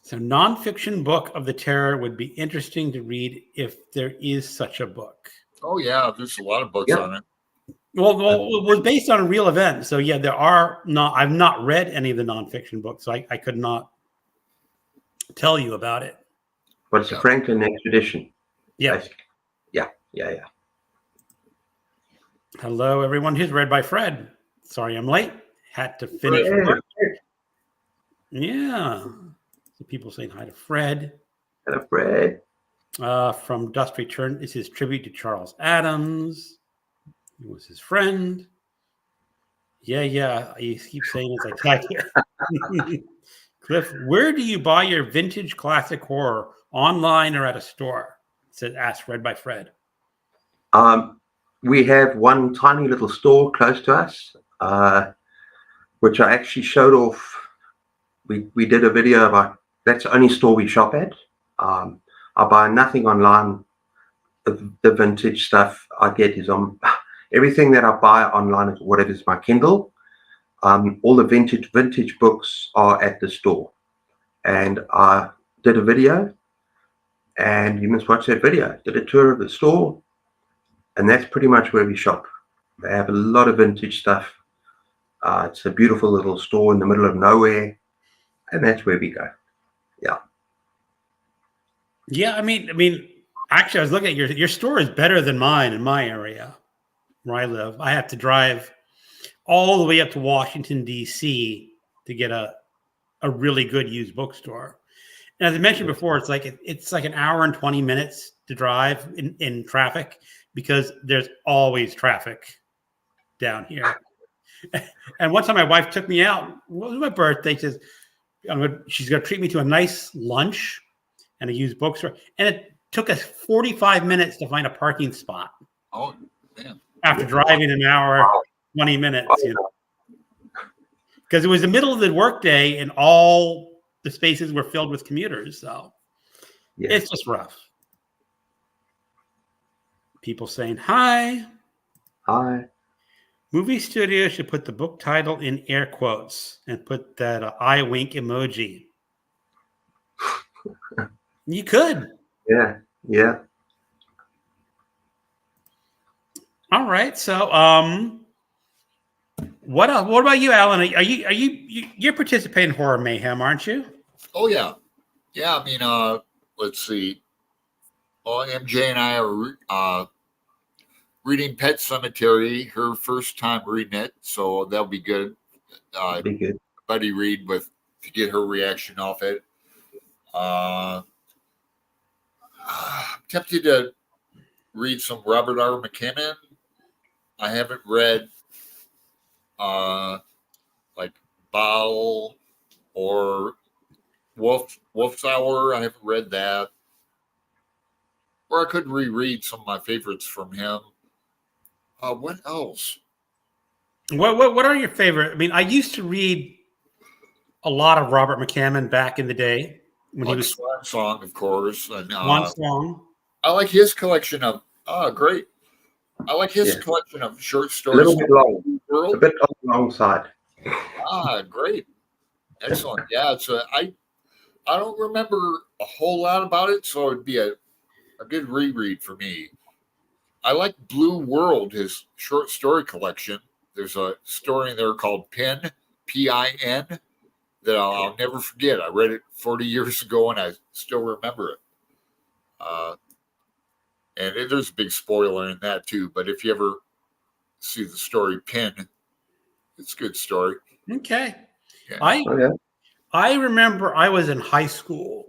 So, nonfiction book of the terror would be interesting to read if there is such a book. Oh yeah, there's a lot of books on it. Well, it was based on a real event. So yeah, there are not. I've not read any of the nonfiction books, so I could not tell you about it. But it's a Franklin expedition. Yeah. Basically. Yeah. Hello, everyone. Who's read by Fred? Sorry, I'm late. Had to finish work. Yeah. So people saying hi to Fred. Hello, Fred. From Dust Return is his tribute to Charles Addams. He was his friend. Yeah. You keep saying as I type here. Cliff, where do you buy your vintage classic horror? Online or at a store? It says ask read by Fred. We have one tiny little store close to us, which I actually showed off. We did a video about that's the only store we shop at. I buy nothing online. The vintage stuff I get is on everything that I buy online is whatever is my Kindle. All the vintage books are at the store, and I did a video, and you must watch that video. Did a tour of the store, and that's pretty much where we shop. They have a lot of vintage stuff. It's a beautiful little store in the middle of nowhere, and that's where we go. Yeah. Yeah, actually, I was looking at your store is better than mine in my area where I live. I have to drive all the way up to Washington D.C. to get a really good used bookstore. And as I mentioned before, it's like an hour and 20 minutes to drive in traffic because there's always traffic down here. And one time my wife took me out. What was my birthday? She says, she's going to treat me to a nice lunch and a used bookstore. And it took us 45 minutes to find a parking spot. Oh, man. After driving an hour, 20 minutes, because it was the middle of the workday and all the spaces were filled with commuters. So it's just rough. People saying hi. Hi. Movie studio should put the book title in air quotes and put that eye wink emoji. You could. Yeah. All right. So, what else? What about you, Alan? You're participating in Horror Mayhem, aren't you? Oh yeah. Let's see. Well, MJ and I are reading Pet Cemetery, her first time reading it, so that'll be good. Be good. Buddy read to get her reaction off it. I'm tempted to read some Robert R. McKinnon. I haven't read like Baal or Wolf's Hour. I haven't read that. Or I could reread some of my favorites from him. What else? What are your favorite? I used to read a lot of Robert McCammon back in the day when he was Swan Song, of course. And, Swan Song. I like his collection of great. I like his collection of short stories. A little bit long. A bit on the long side. Great. Excellent. Yeah, I don't remember a whole lot about it, so it'd be a good reread for me. I like Blue World, his short story collection. There's a story in there called Pin, P-I-N, that I'll never forget. I read it 40 years ago, and I still remember it. And there's a big spoiler in that, too. But if you ever see the story Pin, it's a good story. Okay. Yeah. I remember I was in high school.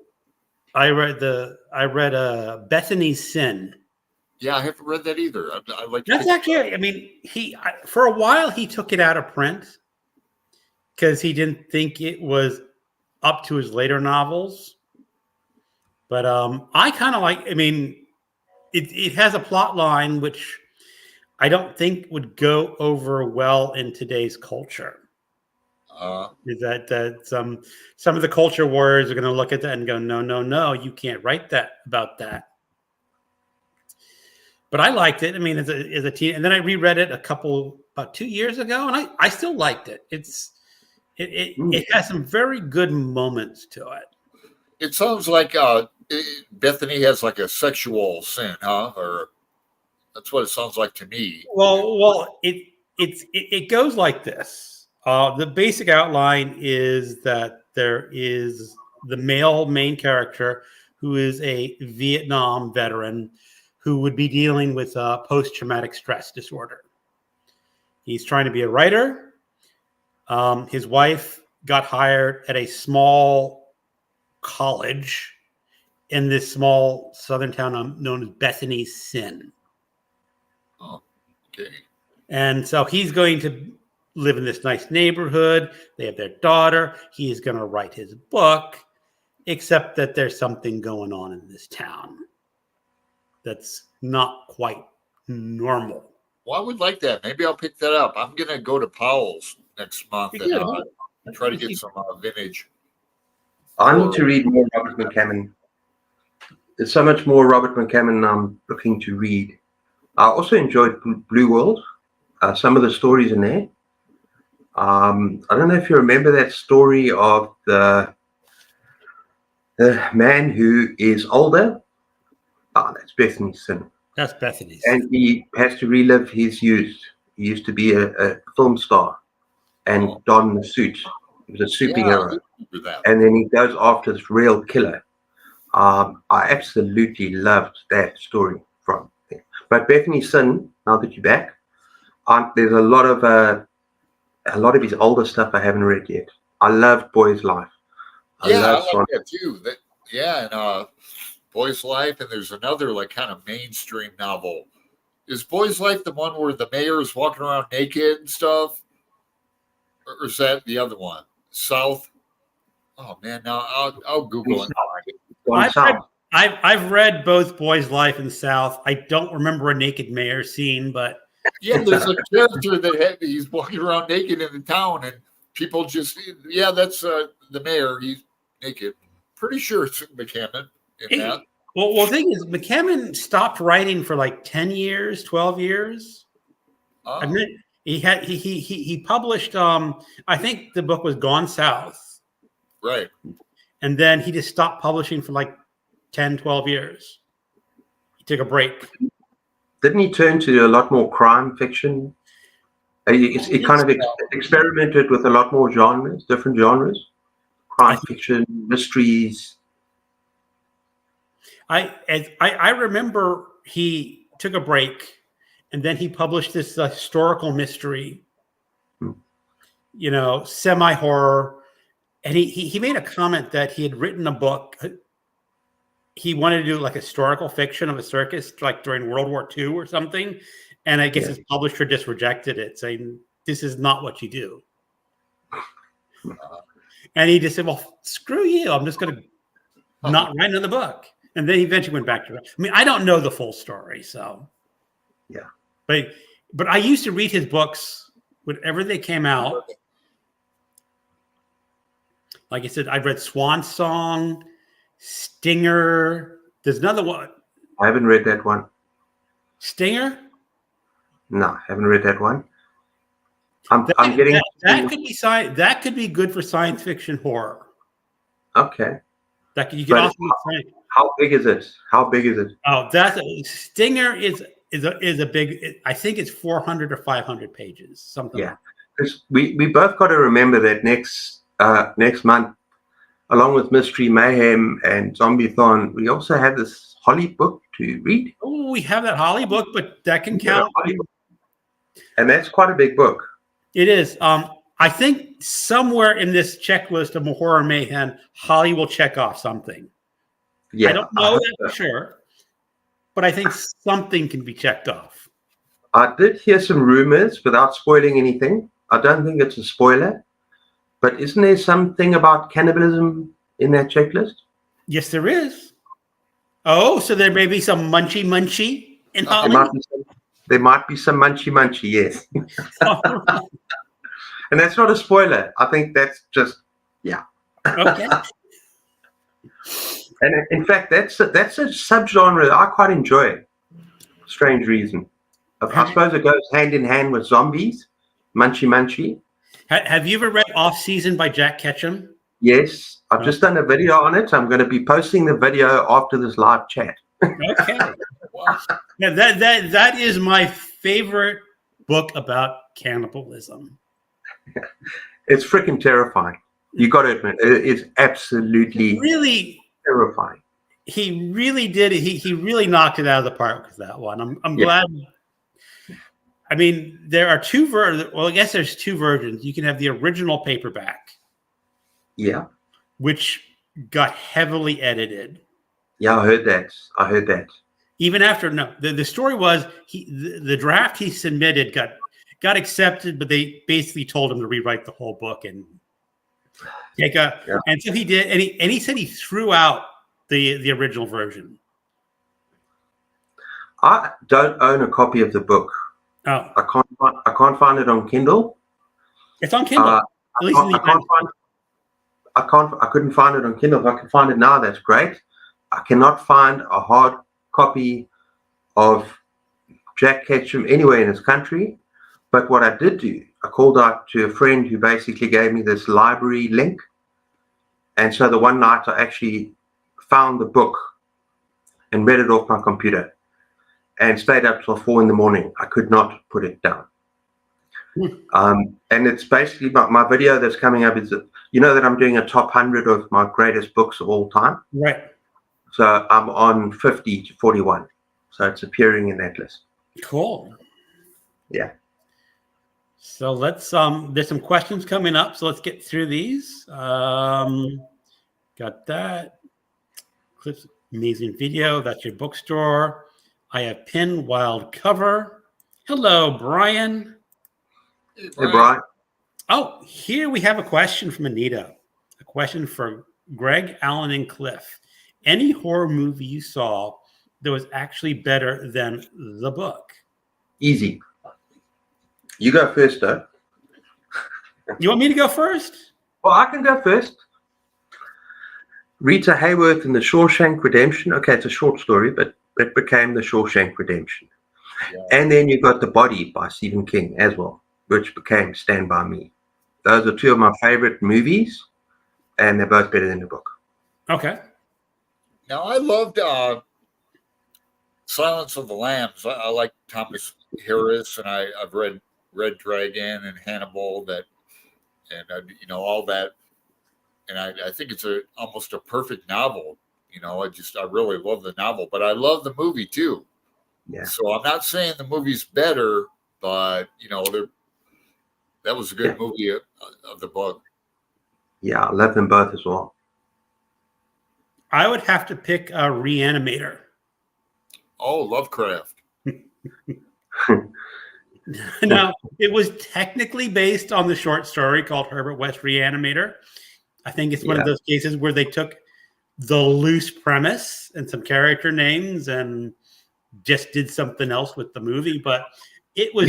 I read Bethany's Sin. Yeah, I haven't read that either. I like that's actually. For a while he took it out of print because he didn't think it was up to his later novels. But I kind of like. It has a plot line which I don't think would go over well in today's culture. Is that some of the culture warriors are going to look at that and go, no, you can't write that about that. But I liked it. As a teen, and then I reread it about 2 years ago, and I still liked it. It has some very good moments to it. It sounds like Bethany has like a sexual sin, huh? Or that's what it sounds like to me. Well, it goes like this. The basic outline is that there is the male main character who is a Vietnam veteran who would be dealing with post-traumatic stress disorder. He's trying to be a writer. His wife got hired at a small college in this small southern town known as Bethany's Sin. Oh, okay. And so he's going to live in this nice neighborhood. They have their daughter. He is going to write his book, except that there's something going on in this town that's not quite normal. Well, I would like that. Maybe I'll pick that up. I'm going to go to Powell's next month and try to get some vintage. I need to read more Robert McCammon. There's so much more Robert McCammon I'm looking to read. I also enjoyed Blue World. Some of the stories in there. I don't know if you remember that story of the man who is older. That's Bethany's Sin. That's Bethany's. And he has to relive his youth. He used to be a film star and don the suit. He was a superhero. And then he goes after this real killer. I absolutely loved that story from there. But Bethany Sin, now that you're back, there's a lot of his older stuff I haven't read yet. I loved Boy's Life. I like that too. And Boy's Life, and there's another like kind of mainstream novel. Is Boy's Life the one where the mayor is walking around naked and stuff? Or is that the other one? South? Oh man, now I'll Google it. I've read both Boy's Life and South. I don't remember a naked mayor scene, but yeah, there's a character that he's walking around naked in the town, and people just that's the mayor. He's naked. Pretty sure it's McCammon in that. Well, the thing is, McCammon stopped writing for like 10 years, 12 years. Oh. I mean, he published. I think the book was Gone South, right? And then he just stopped publishing for like 10, 12 years. He took a break. Didn't he turn to a lot more crime fiction? He kind of experimented with a lot more genres, different genres, crime fiction, mysteries. I remember he took a break, and then he published this historical mystery, semi-horror. And he made a comment that he had written a book. He wanted to do like historical fiction of a circus, like during World War II or something. And I guess his publisher just rejected it, saying, this is not what you do. And he just said, well, screw you. I'm just going to not write another book. And then he eventually went back to it. I mean, I don't know the full story, so. Yeah. But I used to read his books whenever they came out. Like I said, I read Swan Song, Stinger. There's another one. I haven't read that one. Stinger? No, I haven't read that one. I'm getting that could be good for science fiction horror. Okay. How big is it? How big is it? Oh, Stinger is a big. I think it's 400 or 500 pages. Something. Yeah, because we both got to remember that next month, along with Mystery Mayhem and Zombie-thon, we also have this Holly book to read. Oh, we have that Holly book, but that can count. And that's quite a big book. It is. I think somewhere in this checklist of Horror Mayhem, Holly will check off something. Yeah, I don't know that for sure, but I think something can be checked off. I did hear some rumors without spoiling anything. I don't think it's a spoiler, but isn't there something about cannibalism in that checklist? Yes, there is. Oh, so there may be some munchy in Holly? There might be some munchy, yes. And that's not a spoiler. I think that's just, yeah. Okay. And in fact, that's a subgenre that I quite enjoy. Strange reason. I suppose it goes hand in hand with zombies, munchy. Have you ever read Off Season by Jack Ketchum? Yes, I've just done a video on it. I'm going to be posting the video after this live chat. Okay. Now that is my favorite book about cannibalism. It's freaking terrifying. You got to admit, it's absolutely really terrifying. He really did. He really knocked it out of the park with that one. I'm glad. I mean, there are two versions. Well, I guess there's two versions. You can have the original paperback. Yeah. Which got heavily edited. Yeah, I heard that. Even after the story was the draft he submitted got accepted, but they basically told him to rewrite the whole book and and so he did, and he said he threw out the original version. I don't own a copy of the book. Oh, I can't find it on Kindle. It's on Kindle. I couldn't find it on Kindle. If I can find it now, that's great. I cannot find a hard copy of Jack Ketchum anywhere in this country. But what I did do, I called out to a friend who basically gave me this library link. And so the one night I actually found the book and read it off my computer and stayed up till 4 a.m. I could not put it down. And it's basically my video that's coming up is that, that I'm doing a top 100 of my greatest books of all time. Right. So I'm on 50 to 41. So it's appearing in that list. Cool. Yeah. So let's there's some questions coming up, so let's get through these. Got that. Cliff's amazing video. That's your bookstore. I have pinned wild cover. Hello, Brian. Hey, Hey, Brian. Oh, here we have a question from Anita. A question for Greg, Alan, and Cliff. Any horror movie you saw that was actually better than the book? Easy. You go first, though. You want me to go first? Well, I can go first. Rita Hayworth in The Shawshank Redemption. Okay, it's a short story, but it became The Shawshank Redemption. Yeah. And then you got The Body by Stephen King as well, which became Stand By Me. Those are two of my favorite movies, and they're both better than the book. Okay. Now, I loved Silence of the Lambs. I like Thomas Harris, and I've read Red Dragon and Hannibal, all that. And I think it's almost a perfect novel. I really love the novel, but I love the movie too. Yeah. So I'm not saying the movie's better, but that was a good movie of the book. Yeah, I love them both as well. I would have to pick a Reanimator. Oh, Lovecraft. Now, it was technically based on the short story called Herbert West Reanimator. I think it's one of those cases where they took the loose premise and some character names and just did something else with the movie. But it was...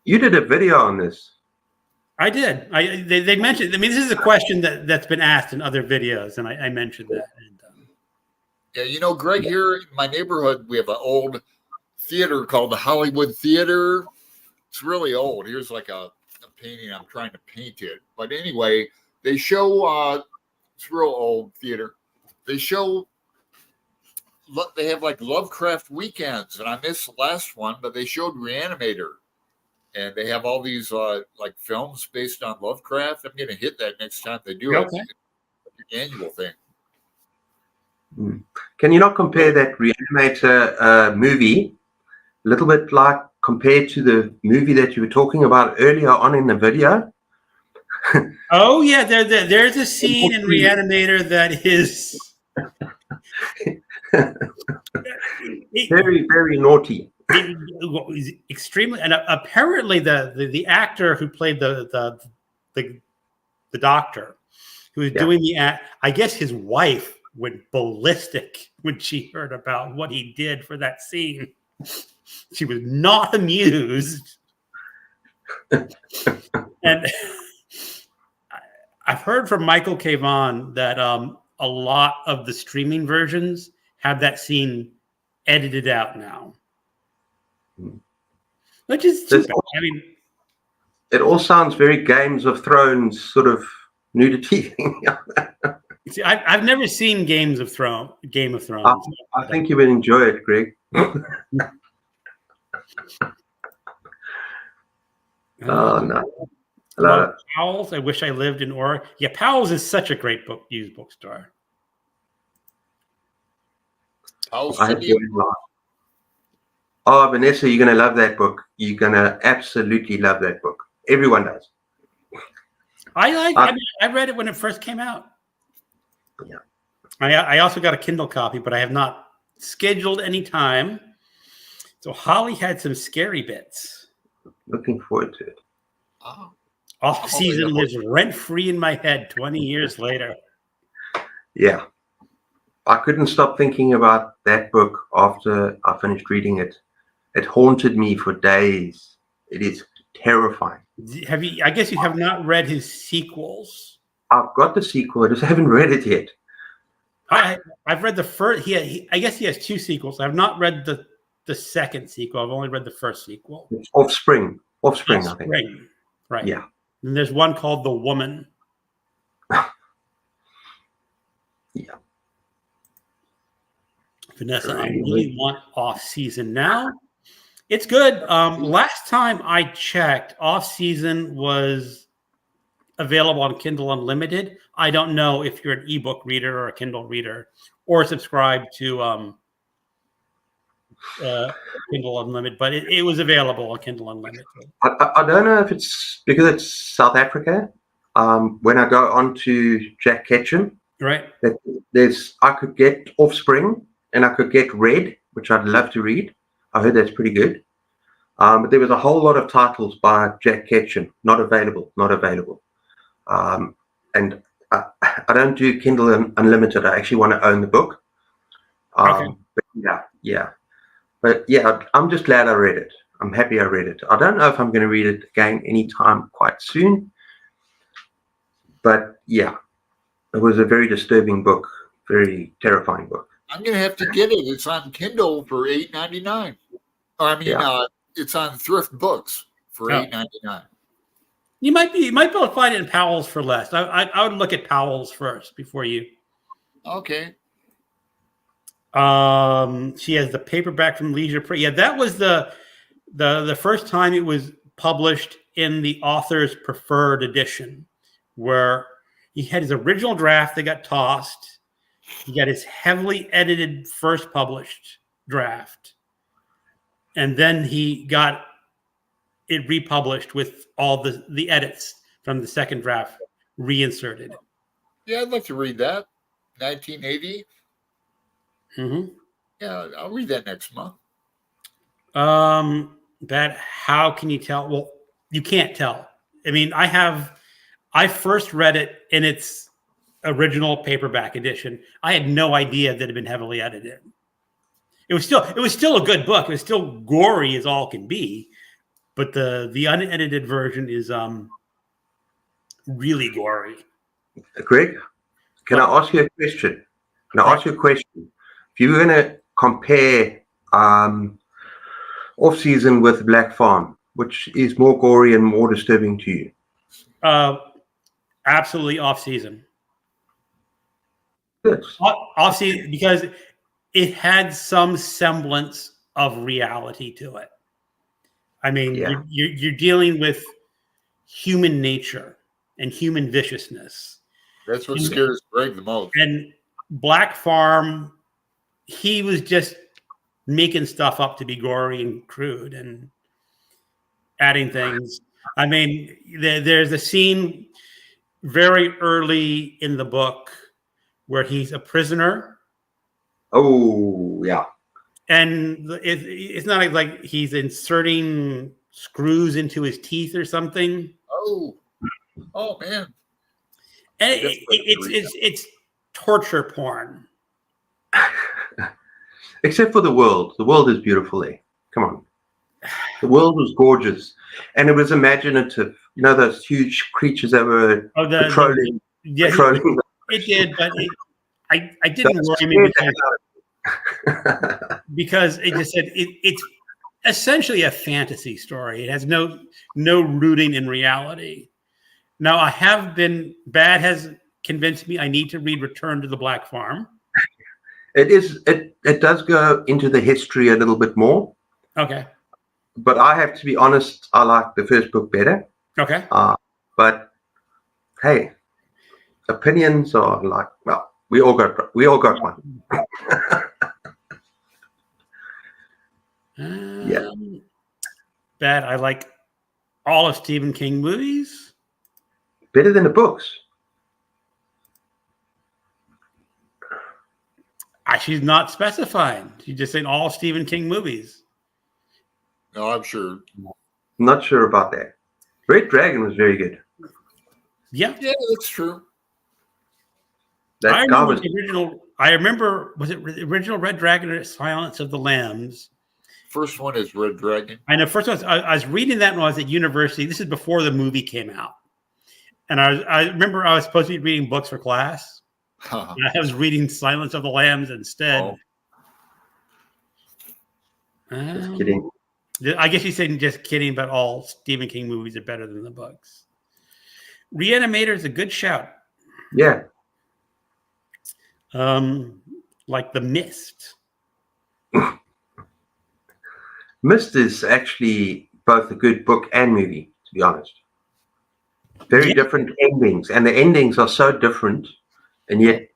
You did a video on this. I did. They mentioned... I mean, this is a question that's been asked in other videos, and I mentioned that. And, yeah, Greg, here in my neighborhood, we have an old theater called the Hollywood Theater. It's really old. Here's like a painting. I'm trying to paint it. But anyway, they show, it's real old theater. They have like Lovecraft weekends, and I missed the last one, but they showed Reanimator. And they have all these like films based on Lovecraft. I'm going to hit that next time they do it. It's an annual thing. Can you not compare that Reanimator movie a little bit like compared to the movie that you were talking about earlier on in the video? Oh, yeah. There's a scene in Reanimator that is very, very naughty. Extremely, and apparently the actor who played the doctor who was doing the act, I guess his wife went ballistic when she heard about what he did for that scene. She was not amused. And I've heard from Michael K. Vaughan that a lot of the streaming versions have that scene edited out now. Which is too bad. I mean, it all sounds very Games of Thrones sort of nudity thing. See, I've never seen Game of Thrones. I think you would enjoy it, Greg. Oh no! Hello. Powell's. I wish I lived in Oregon. Yeah, Powell's is such a great used bookstore. Powell's. Oh, Vanessa, you're going to love that book. You're going to absolutely love that book. Everyone does. I read it when it first came out. Yeah. I also got a Kindle copy, but I have not scheduled any time. So Holly had some scary bits. Looking forward to it. Off season lives rent free in my head 20 years later. Yeah. I couldn't stop thinking about that book after I finished reading it. It haunted me for days. It is terrifying. I guess you have not read his sequels. I've got the sequel. I just haven't read it yet. I've read the first. I guess he has two sequels. I've not read the second sequel. I've only read the first sequel. It's Offspring, I think. Right. Yeah. And there's one called The Woman. Yeah. Vanessa, I really want Off Season now. It's good. Last time I checked, Off Season was available on Kindle Unlimited. I don't know if you're an ebook reader or a Kindle reader or subscribe to Kindle Unlimited, but it was available on Kindle Unlimited. I don't know if it's because it's South Africa. When I go on to Jack Ketchum, Right. I could get Offspring and I could get Red, which I'd love to read. I heard that's pretty good. But there was a whole lot of titles by Jack Ketchum not available. And I don't do Kindle Unlimited. I actually want to own the book. Okay. But yeah, I'm just glad I read it. I'm happy I read it. I don't know if I'm going to read it again anytime quite soon. But yeah, it was a very disturbing book, very terrifying book. I'm going to have to get it. It's on Kindle for $8.99. It's on Thrift Books for $8.99. You might be able to find it in Powell's for less. I would look at Powell's first before you. Okay. She has the paperback from Leisure Press. Yeah, that was the first time it was published in the author's preferred edition, where he had his original draft that got tossed. He got his heavily edited first published draft, and then he got it republished with all the edits from the second draft reinserted. Yeah, I'd like to read that. 1980. Mm-hmm. Yeah, I'll read that next month. That how can you tell? Well, you can't tell. I mean, I first read it in its original paperback edition. I had no idea that it had been heavily edited. It was still a good book. It was still gory as all can be, but the unedited version is really gory. Greg, can I ask you a question? If you were going to compare Off-Season with Black Farm, which is more gory and more disturbing to you? Absolutely Off-Season. Yes. Off-Season because it had some semblance of reality to it. I mean, you're dealing with human nature and human viciousness. That's what scares Greg the most. And Black Farm, he was just making stuff up to be gory and crude and adding things. I mean, there's a scene very early in the book where he's a prisoner. Oh, yeah. And it's not like he's inserting screws into his teeth or something. Oh man. And it's torture porn. Except for the world. The world is beautiful. Come on. The world was gorgeous. And it was imaginative. You know, those huge creatures that were patrolling. It did, but I didn't worry me because it just said it's essentially a fantasy story. It has no rooting in reality. Now, Bad has convinced me I need to read Return to the Black Farm. It does go into the history a little bit more. Okay. But I have to be honest, I like the first book better. Okay. But hey, opinions are like, well, we all got one. Yeah. Bad. I like all of Stephen King movies. Better than the books. She's not specifying. She's just saying all Stephen King movies. No, I'm sure. Not sure about that. Red Dragon was very good. Yeah, that's true. That guy was I remember. Was it the original Red Dragon or Silence of the Lambs? First one is Red Dragon. I know. First one. I was reading that when I was at university. This is before the movie came out, and I remember I was supposed to be reading books for class. I was reading Silence of the Lambs instead. Just kidding. I guess you're saying just kidding, but all Stephen King movies are better than the books. Reanimator is a good shout. Yeah. Like The Mist. Mist is actually both a good book and movie, to be honest. Very Yeah. different endings, and the endings are so different, and yet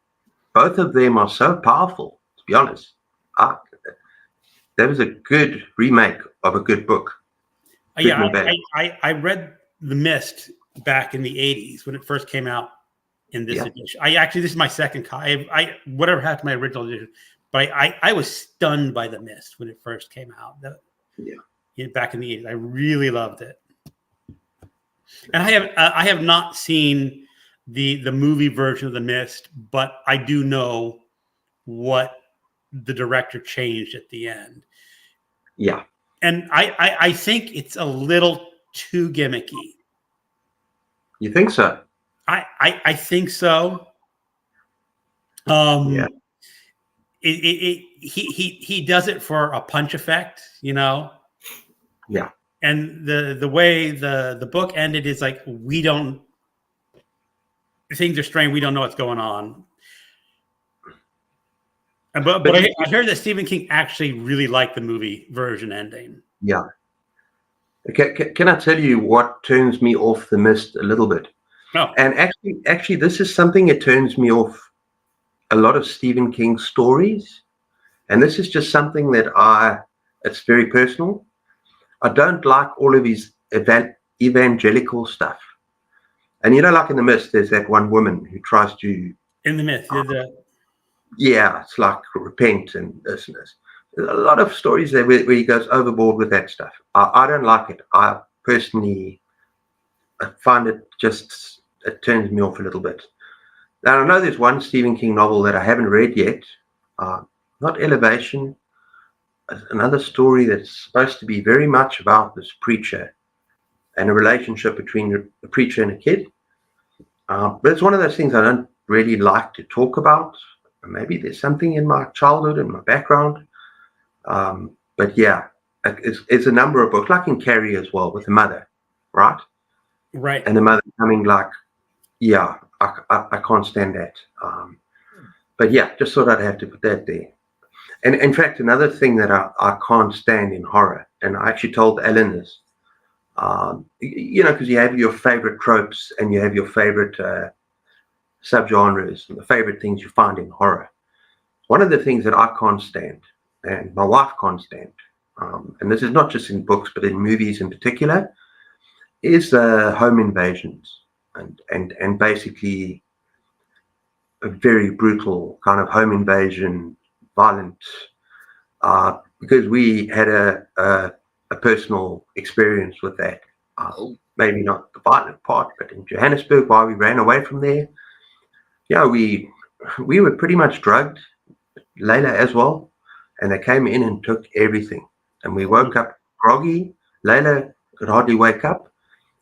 both of them are so powerful. To be honest, that was a good remake of a good book. Yeah, Good and bad. I read The Mist back in the 80s when it first came out in this Yeah. edition. This is my second copy. Whatever happened to my original edition, but I was stunned by The Mist when it first came out. Back in the 80s. I really loved it. And I have not seen the movie version of The Mist, but I do know what the director changed at the end. Yeah. And I think it's a little too gimmicky. You think so? I think so. Yeah. He does it for a punch effect, you know. Yeah. And the way the book ended is like things are strange. We don't know what's going on. But I heard that Stephen King actually really liked the movie version ending. Yeah. Can I tell you what turns me off The Mist a little bit? Oh. And actually, this is something that turns me off a lot of Stephen King stories. And this is just something that it's very personal. I don't like all of his evangelical stuff. And like in The Mist, there's that one woman who tries to... In The Mist. Yeah, it's like repent and this and this. There's a lot of stories there where he goes overboard with that stuff. I don't like it. I personally find it turns me off a little bit. Now, I know there's one Stephen King novel that I haven't read yet. Not Elevation. Another story that's supposed to be very much about this preacher and a relationship between a preacher and a kid. But it's one of those things I don't really like to talk about. Maybe there's something in my childhood and my background. But yeah, it's a number of books, like in Carrie as well, with the mother, right? Right. And the mother coming like, yeah, I can't stand that. But yeah, just thought I'd have to put that there. And in fact, another thing that I can't stand in horror, and I actually told Ellen this, because you have your favorite tropes and you have your favorite subgenres and the favorite things you find in horror. One of the things that I can't stand, and my wife can't stand, and this is not just in books, but in movies in particular, is home invasions and basically a very brutal kind of home invasion, violent, because we had a personal experience with that. Maybe not the violent part, but in Johannesburg, while we ran away from there, we were pretty much drugged, Layla as well, and they came in and took everything. And we woke up groggy. Layla could hardly wake up,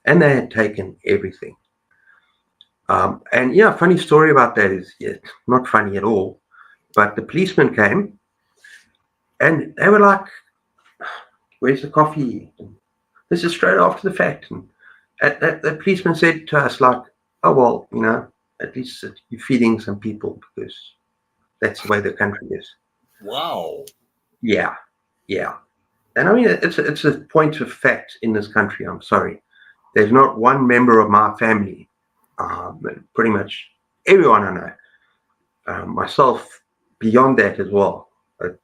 and they had taken everything. And funny story about that is not funny at all, but the policeman came, and they were like, "Where's the coffee?" And this is straight after the fact. And the policeman said to us, like, "Oh, well, at least you're feeding some people because that's the way the country is." Wow. Yeah. And I mean, it's a point of fact in this country. I'm sorry. There's not one member of my family, pretty much everyone I know, myself beyond that as well, at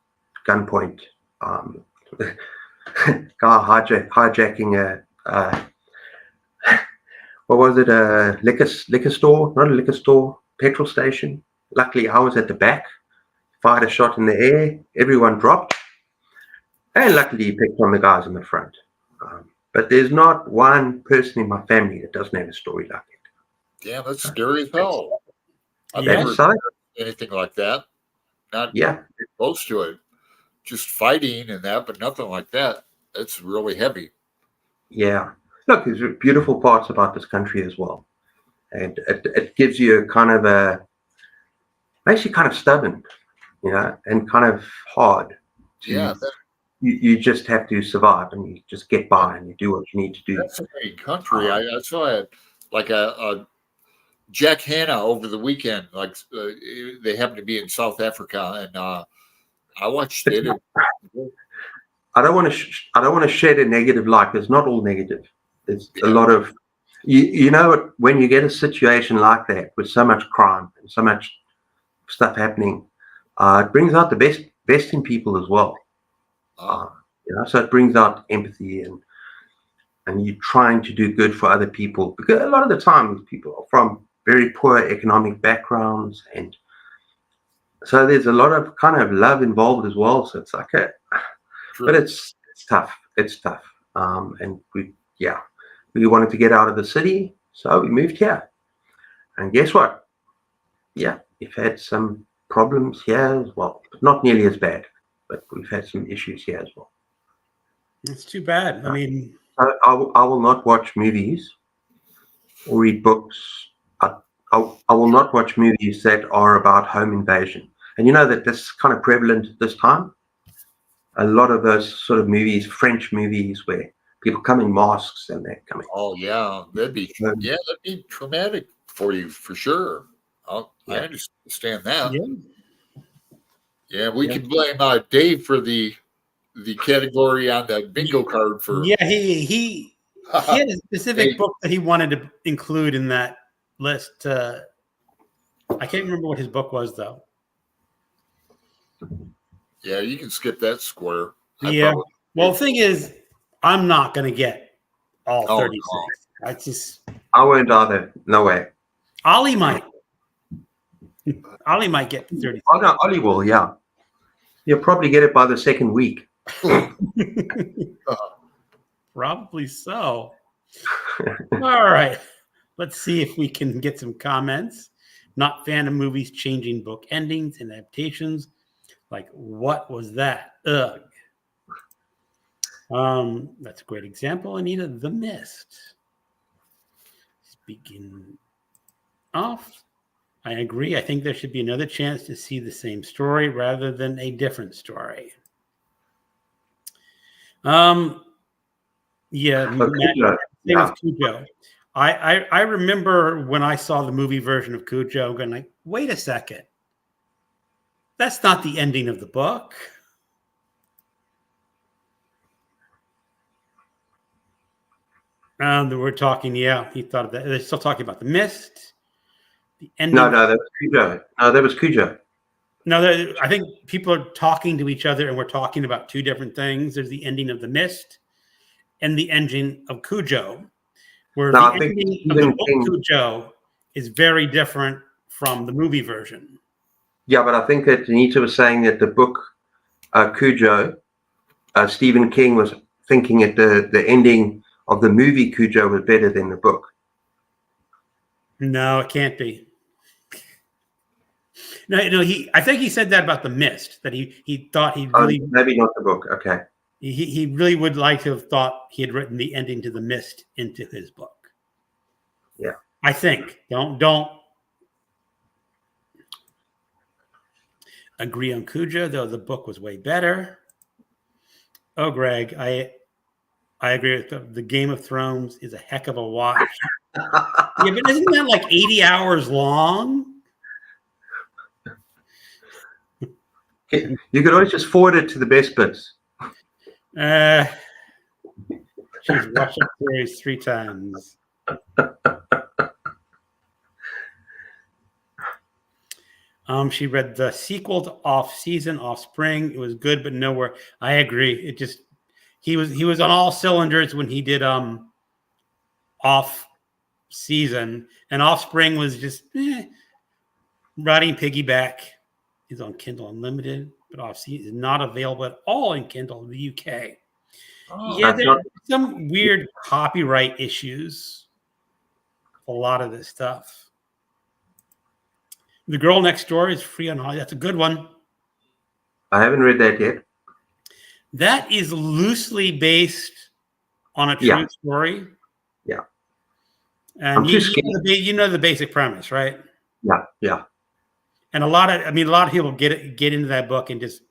gunpoint, guy hijacking what was it, a liquor store, not a liquor store, petrol station. Luckily, I was at the back, fired a shot in the air, everyone dropped, and luckily he picked on the guys in the front. But there's not one person in my family that doesn't have a story like it. Yeah, that's scary as hell. I've Yeah. never heard anything like that. Not close to it. Just fighting and that, but nothing like that. It's really heavy. Yeah. Look, there's beautiful parts about this country as well. And it gives you makes you kind of stubborn, and kind of hard. Yeah. You just have to survive, and you just get by, and you do what you need to do. That's a great country. I saw it like a Jack Hanna over the weekend. Like they happened to be in South Africa, and I watched it. I don't want to shed a negative light. It's not all negative. There's a lot of You know what? When you get a situation like that with so much crime and so much stuff happening, it brings out the best in people as well. So it brings out empathy and you're trying to do good for other people, because a lot of the time people are from very poor economic backgrounds, and so there's a lot of kind of love involved as well. So it's like but it's tough. It's tough. And we wanted to get out of the city, so we moved here. And guess what? Yeah, we've had some problems here as well, but not nearly as bad. But we've had some issues here as well. It's too bad. I mean, I will not watch movies or read books. I will not watch movies that are about home invasion. And you know that this is kind of prevalent at this time. A lot of those sort of movies, French movies, where people come in masks and they're coming. Oh yeah, that'd be traumatic for you for sure. I understand that. Yeah, we can blame Dave for the category on the bingo card for. Yeah, he had a specific book that he wanted to include in that list. I can't remember what his book was though. Yeah, you can skip that square. Well, the thing is, I'm not going to get all 36. I won't either. No way. Ollie might. Ollie might get 36. Oh no, Ollie will. Yeah, you'll probably get it by the second week. Probably so. All right. Let's see if we can get some comments. Not fan of movies changing book endings and adaptations. Like, what was that? Ugh. That's a great example. Anita, The Mist. Speaking off, I agree. I think there should be another chance to see the same story rather than a different story. Cujo. I remember when I saw the movie version of Cujo going like, wait a second. That's not the ending of the book. We're talking, he thought of that. They're still talking about The Mist. The ending. No, that was Cujo. No, that was Cujo. No, I think people are talking to each other and we're talking about two different things. There's the ending of The Mist and the ending of Cujo, where the ending of the book Cujo is very different from the movie version. Yeah, but I think that Anita was saying that the book Cujo, Stephen King was thinking that the ending of the movie Cujo was better than the book. No, it can't be. No, I think he said that about The Mist, that he thought he really maybe not the book. Okay. He really would like to have thought he had written the ending to The Mist into his book. Yeah. I think. Don't agree on Cujo, though the book was way better. Oh, Greg, I agree with the Game of Thrones is a heck of a watch. Yeah, but isn't that like 80 hours long? You could always just forward it to the best bits. She's watched the series 3 times. She read the sequel to Offspring. It was good, but nowhere. I agree. It just he was on all cylinders when he did Off Season, and Offspring was just riding piggyback. Is on Kindle Unlimited, but Off Season is not available at all in Kindle in the UK. There are some weird copyright issues. A lot of this stuff. The Girl Next Door is free on Holly. That's a good one. I haven't read that yet. That is loosely based on a true story. Yeah. And you know the basic premise, right? Yeah. And a lot of people get into that book and just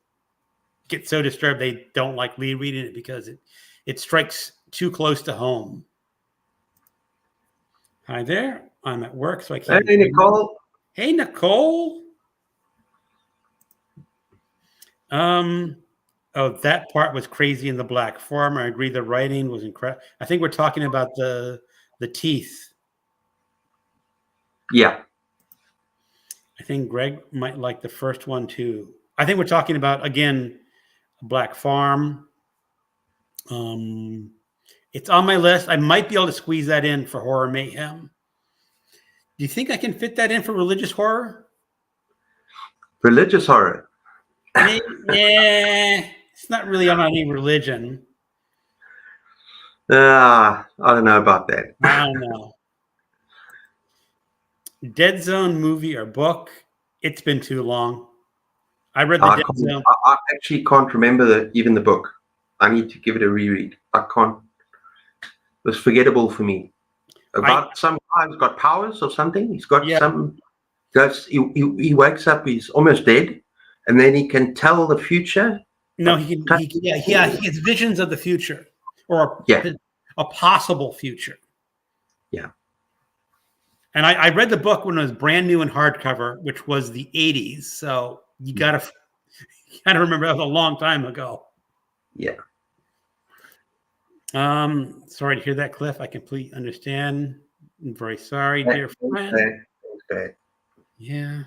get so disturbed they don't like reading it because it strikes too close to home. Hi there. I'm at work, so I can't. Hey, Nicole. Hey, Nicole. That part was crazy in the Black Farm. I agree. The writing was incredible. I think we're talking about the The Teeth. Yeah. I think Greg might like the first one too. I think we're talking about, again, Black Farm. It's on my list. I might be able to squeeze that in for Horror Mayhem. Do you think I can fit that in for religious horror? Religious horror. Yeah, it's not really on any religion. I don't know about that. I don't know. Dead Zone movie or book? It's been too long. I read the Dead Zone. I actually can't remember even the book. I need to give it a reread. I can't. It was forgettable for me. About some guy who's got powers or something. He's got some. He wakes up. He's almost dead, and then he can tell the future. No, he can. He has visions of the future, or a possible future. Yeah. And I read the book when it was brand new in hardcover, which was the 80s. So you gotta remember that was a long time ago. Yeah. Sorry to hear that, Cliff. I completely understand. I'm very sorry, dear friend. Okay. Yeah.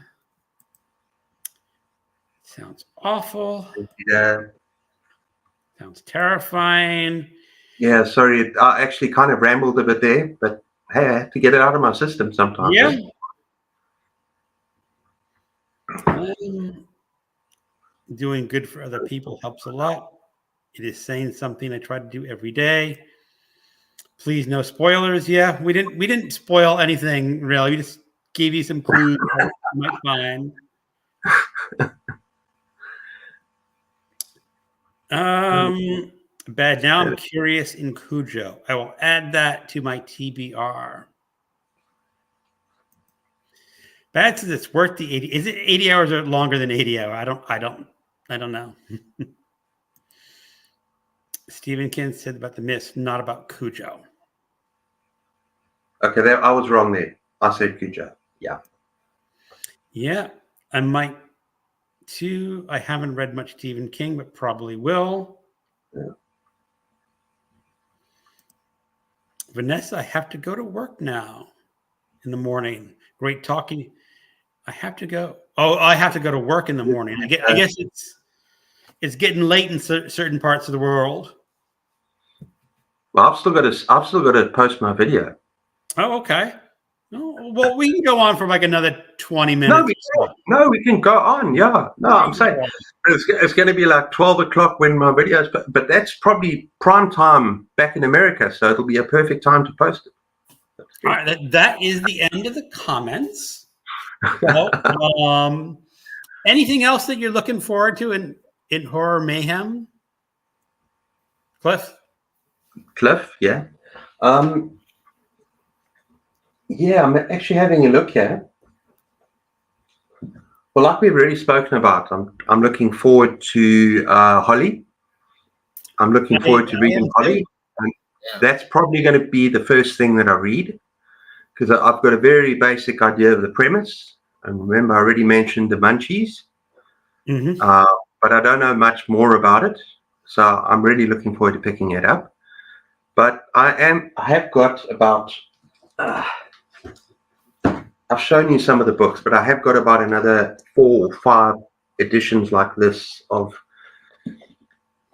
Sounds awful. Yeah. Sounds terrifying. Yeah, sorry. I actually kind of rambled a bit there, but hey, I have to get it out of my system sometimes. Yeah. Doing good for other people helps a lot. It is saying something I try to do every day. Please, no spoilers. Yeah, we didn't spoil anything really. We just gave you some clues that you might find. Bad. Now I'm curious in Cujo. I will add that to my TBR. Bad says it's worth the 80. Is it 80 hours or longer than 80 hours? I don't know. Stephen King said about The Mist, not about Cujo. Okay, I was wrong there. I said Cujo. Yeah. Yeah, I might too. I haven't read much Stephen King, but probably will. Yeah. Vanessa, I have to go to work now in the morning. Great talking. I have to go. Oh, I have to go to work in the morning. I guess it's getting late in certain parts of the world. Well, I've still got to post my video. Oh, okay. Oh, well, we can go on for like another 20 minutes. No, we can go on. Yeah. No, I'm saying it's going to be like 12 o'clock when my videos, but that's probably prime time back in America, so it'll be a perfect time to post it. All right, that is the end of the comments. Well, anything else that you're looking forward to in Horror Mayhem? Cliff, yeah. Yeah, I'm actually having a look here. Well, like we've already spoken about, I'm looking forward to Holly. I'm looking forward to reading Holly. And that's probably going to be the first thing that I read, because I've got a very basic idea of the premise. And remember, I already mentioned the Munchies. Mm-hmm. But I don't know much more about it. So I'm really looking forward to picking it up. But I have got about... I've shown you some of the books, but I have got about another 4 or 5 editions like this of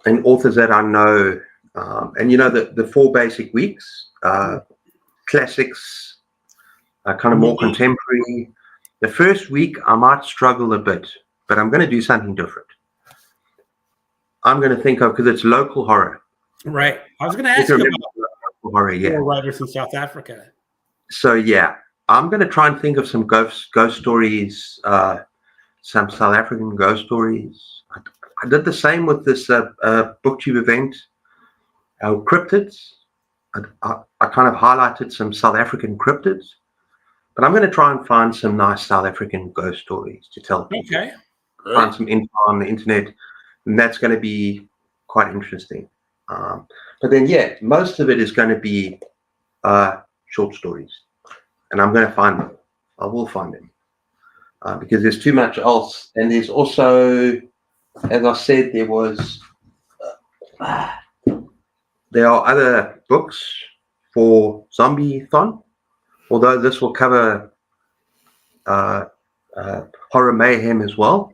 and authors that I know. And you know, the 4 basic weeks, classics, kind of more contemporary. The first week I might struggle a bit, but I'm going to do something different. I'm going to think of, because it's local horror. Right. I was going to ask you about local horror, writers in South Africa. So yeah, I'm going to try and think of some ghost stories, some South African ghost stories. I did the same with this BookTube event, cryptids. I kind of highlighted some South African cryptids, but I'm going to try and find some nice South African ghost stories to tell people. Okay. Find some info on the internet, and that's going to be quite interesting. But then, yeah, most of it is going to be short stories. And I'm going to find them. I will find them. Because there's too much else. And there's also, as I said, there are other books for Zombie-thon, although this will cover Horror Mayhem as well.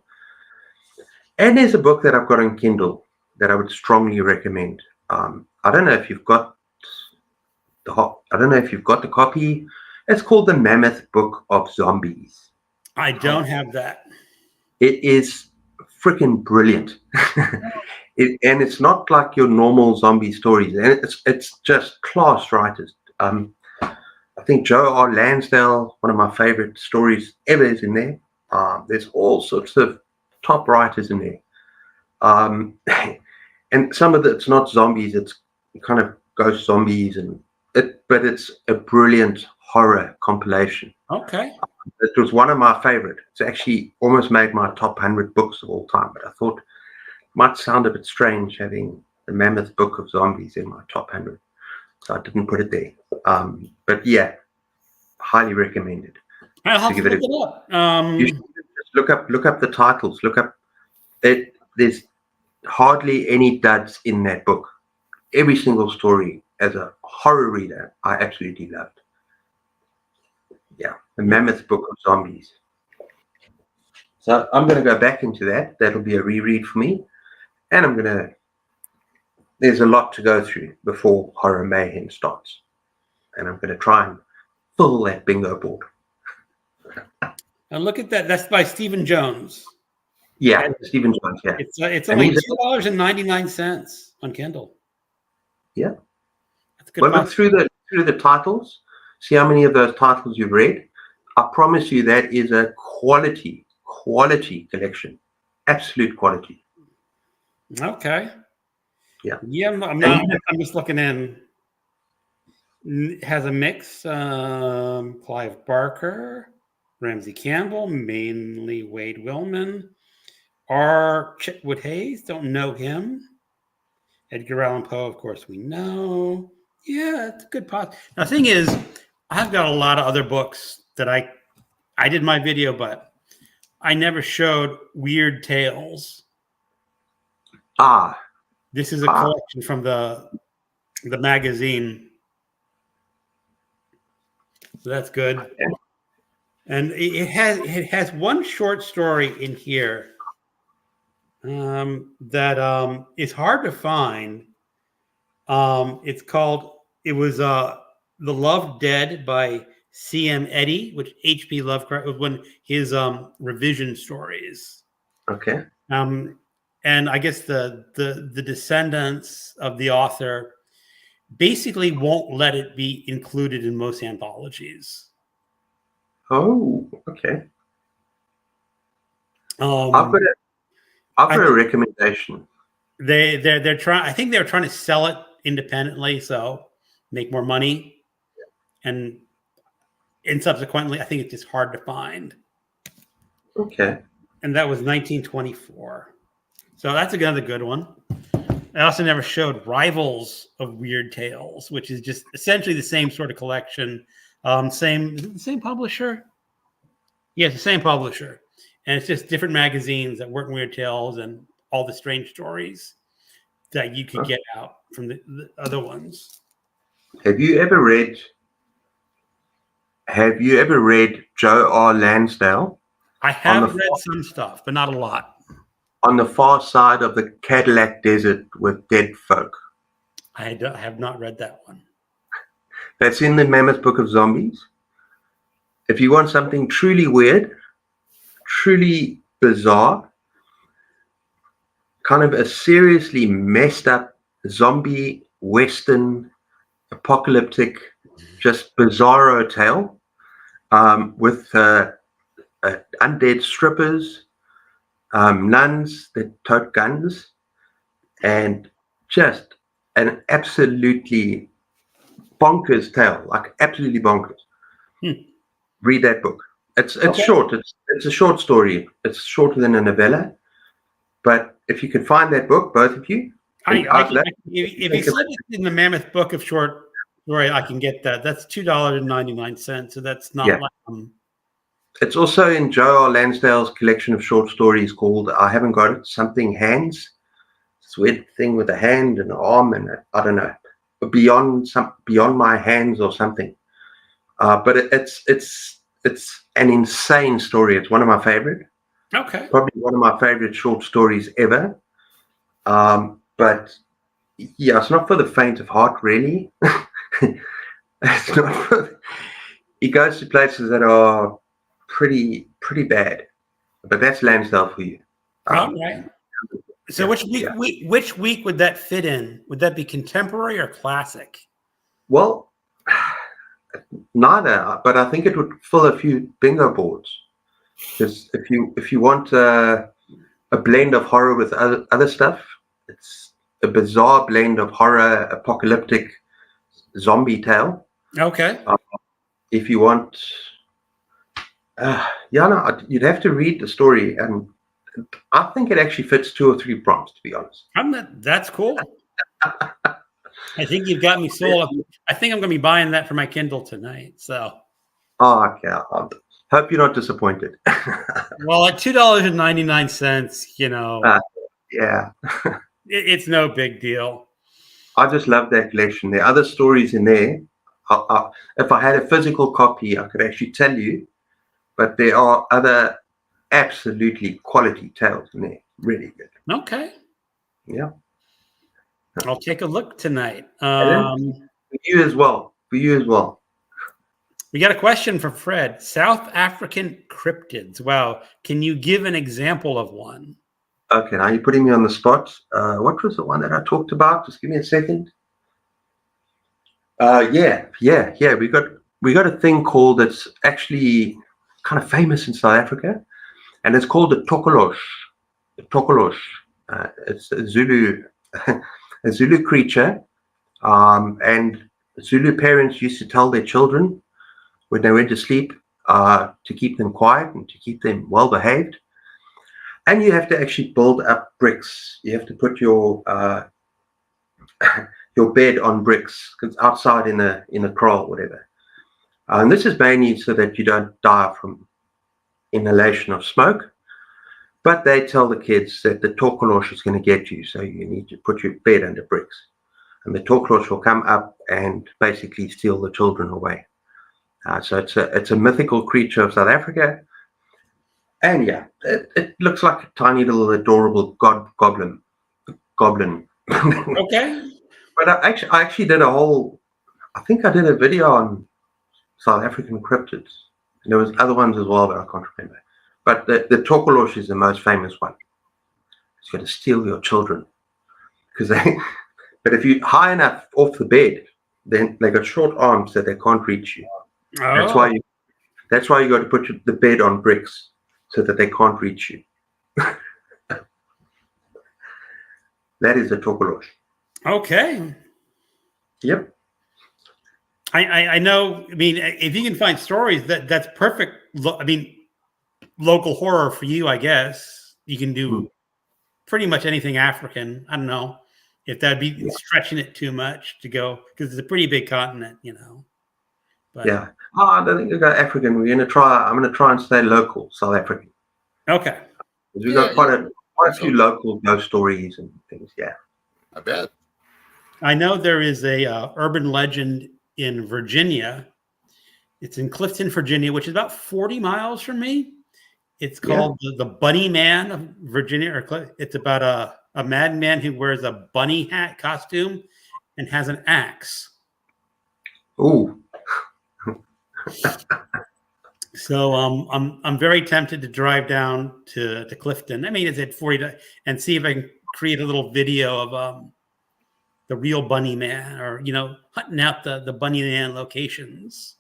And there's a book that I've got on Kindle that I would strongly recommend. I don't know if you've got the copy. It's called The Mammoth Book of Zombies. I don't have that. It is freaking brilliant. And it's not like your normal zombie stories. And it's just class writers. I think Joe R. Lansdale, one of my favorite stories ever, is in there. There's all sorts of top writers in there. And some of it's not zombies, it's kind of ghost zombies, but it's a brilliant horror compilation. Okay. It was one of my favorite. It's actually almost made my top 100 books of all time, but I thought it might sound a bit strange having the Mammoth Book of Zombies in my top 100. So I didn't put it there. But yeah, highly recommended. I'll have to look it up. You should just look up the titles. Look up it. There's hardly any duds in that book. Every single story, as a horror reader, I absolutely loved. Yeah, the Mammoth Book of Zombies. So I'm going to go back into that. That'll be a reread for me. And there's a lot to go through before Horror Mayhem starts. And I'm going to try and fill that bingo board. And look at that. That's by Stephen Jones. Yeah, Stephen Jones, yeah. It's only $2.99 on Kindle. Yeah. That's good. Well, look through the titles. See how many of those titles you've read. I promise you that is a quality collection. Absolute quality. Okay. Yeah. Yeah, I'm just looking in. It has a mix. Clive Barker, Ramsey Campbell, mainly Wade Willman, R. Chitwood Hayes, don't know him. Edgar Allan Poe, of course, we know. Yeah, it's a good pot. Now, the thing is, I've got a lot of other books that I did my video, but I never showed Weird Tales. This is a collection from the magazine. So that's good. Okay. And it has one short story in here that is hard to find. It was The Love Dead by C.M. Eddy, which H.P. Lovecraft was one of his revision stories. Okay. And I guess the descendants of the author basically won't let it be included in most anthologies. Oh, okay. I've got a recommendation. They're trying. I think they're trying to sell it independently, so make more money, and subsequently, I think it's just hard to find. Okay. And that was 1924. So that's another good one. I also never showed Rivals of Weird Tales, which is just essentially the same sort of collection. Same publisher? Yes, the same publisher. And it's just different magazines that work in Weird Tales and all the strange stories that you could get out from the other ones. Have you ever read Joe R. Lansdale? I have read some stuff, but not a lot. On the Far Side of the Cadillac Desert with Dead Folk. I have not read that one. That's in the Mammoth Book of Zombies. If you want something truly weird, truly bizarre, kind of a seriously messed up zombie, western, apocalyptic, just bizarro tale with undead strippers, nuns that tote guns, and just an absolutely bonkers tale, like absolutely bonkers. Read that book. It's okay. Short. It's a short story. It's shorter than a novella. But if you can find that book, both of you, if you said it's in the Mammoth Book of Short Story, I can get that. That's $2.99. So that's not like It's also in Joe R. Lansdale's collection of short stories called, I haven't got it, something Hands. It's a weird thing with a hand and an arm and I don't know. beyond my hands or something. But it's an insane story. It's one of my favorite, Okay. probably one of my favorite short stories ever. But yeah, it's not for the faint of heart, really. It's not he goes to places that are pretty bad, but that's Lansdale for you. All right. So yeah. which week would that fit in? Would that be contemporary or classic? Well, neither, but I think it would fill a few bingo boards. Because if you want a blend of horror with other stuff, it's a bizarre blend of horror, apocalyptic, zombie tale. Okay. If you want, you'd have to read the story, and I think it actually fits 2 or 3 prompts, to be honest. That's cool. I think you've got me sold. I think I'm going to be buying that for my Kindle tonight. So. Oh, okay. I hope you're not disappointed. Well, at $2.99, yeah. it's no big deal. I just love that collection. There are other stories in there. If I had a physical copy, I could actually tell you, but there are other absolutely quality tales in there. Really good. Okay. Yeah. I'll take a look tonight. For you as well. We got a question from Fred. South African cryptids. Wow. Can you give an example of one? Okay, now you're putting me on the spot. What was the one that I talked about? Just give me a second. Yeah. We got a thing called that's actually kind of famous in South Africa, and it's called the tokolosh. The tokolosh. It's a Zulu a Zulu creature, and Zulu parents used to tell their children when they went to sleep to keep them quiet and to keep them well behaved. And you have to actually build up bricks. You have to put your your bed on bricks, because outside in a kraal, whatever. And this is mainly so that you don't die from inhalation of smoke. But they tell the kids that the tokolosh is going to get you, so you need to put your bed under bricks. And the tokolosh will come up and basically steal the children away. So it's a mythical creature of South Africa. And yeah, it looks like a tiny little adorable goblin. Okay. But I actually did I think I did a video on South African cryptids. And there was other ones as well, but I can't remember. But the tokolosh is the most famous one. It's going to steal your children. But if you're high enough off the bed, then they got short arms that they can't reach you. Oh. That's why you got to put the bed on bricks so that they can't reach you. That is a tokolosh. Okay. Yep. I know. I mean, if you can find stories, that's perfect. I mean, local horror for you, I guess. You can do pretty much anything African. I don't know if that'd be stretching it too much to go, because it's a pretty big continent, But, yeah. I don't think we go African. I'm going to try and stay local, South African. Okay. Because we got quite a few local ghost stories and things. Yeah. I bet. I know there is a urban legend in Virginia. It's in Clifton, Virginia, which is about 40 miles from me. It's called the Bunny Man of Virginia. It's about a madman who wears a bunny hat costume and has an axe. Ooh. So I'm very tempted to drive down to Clifton. I mean, it's at 40 and see if I can create a little video of the real Bunny Man, or hunting out the Bunny Man locations.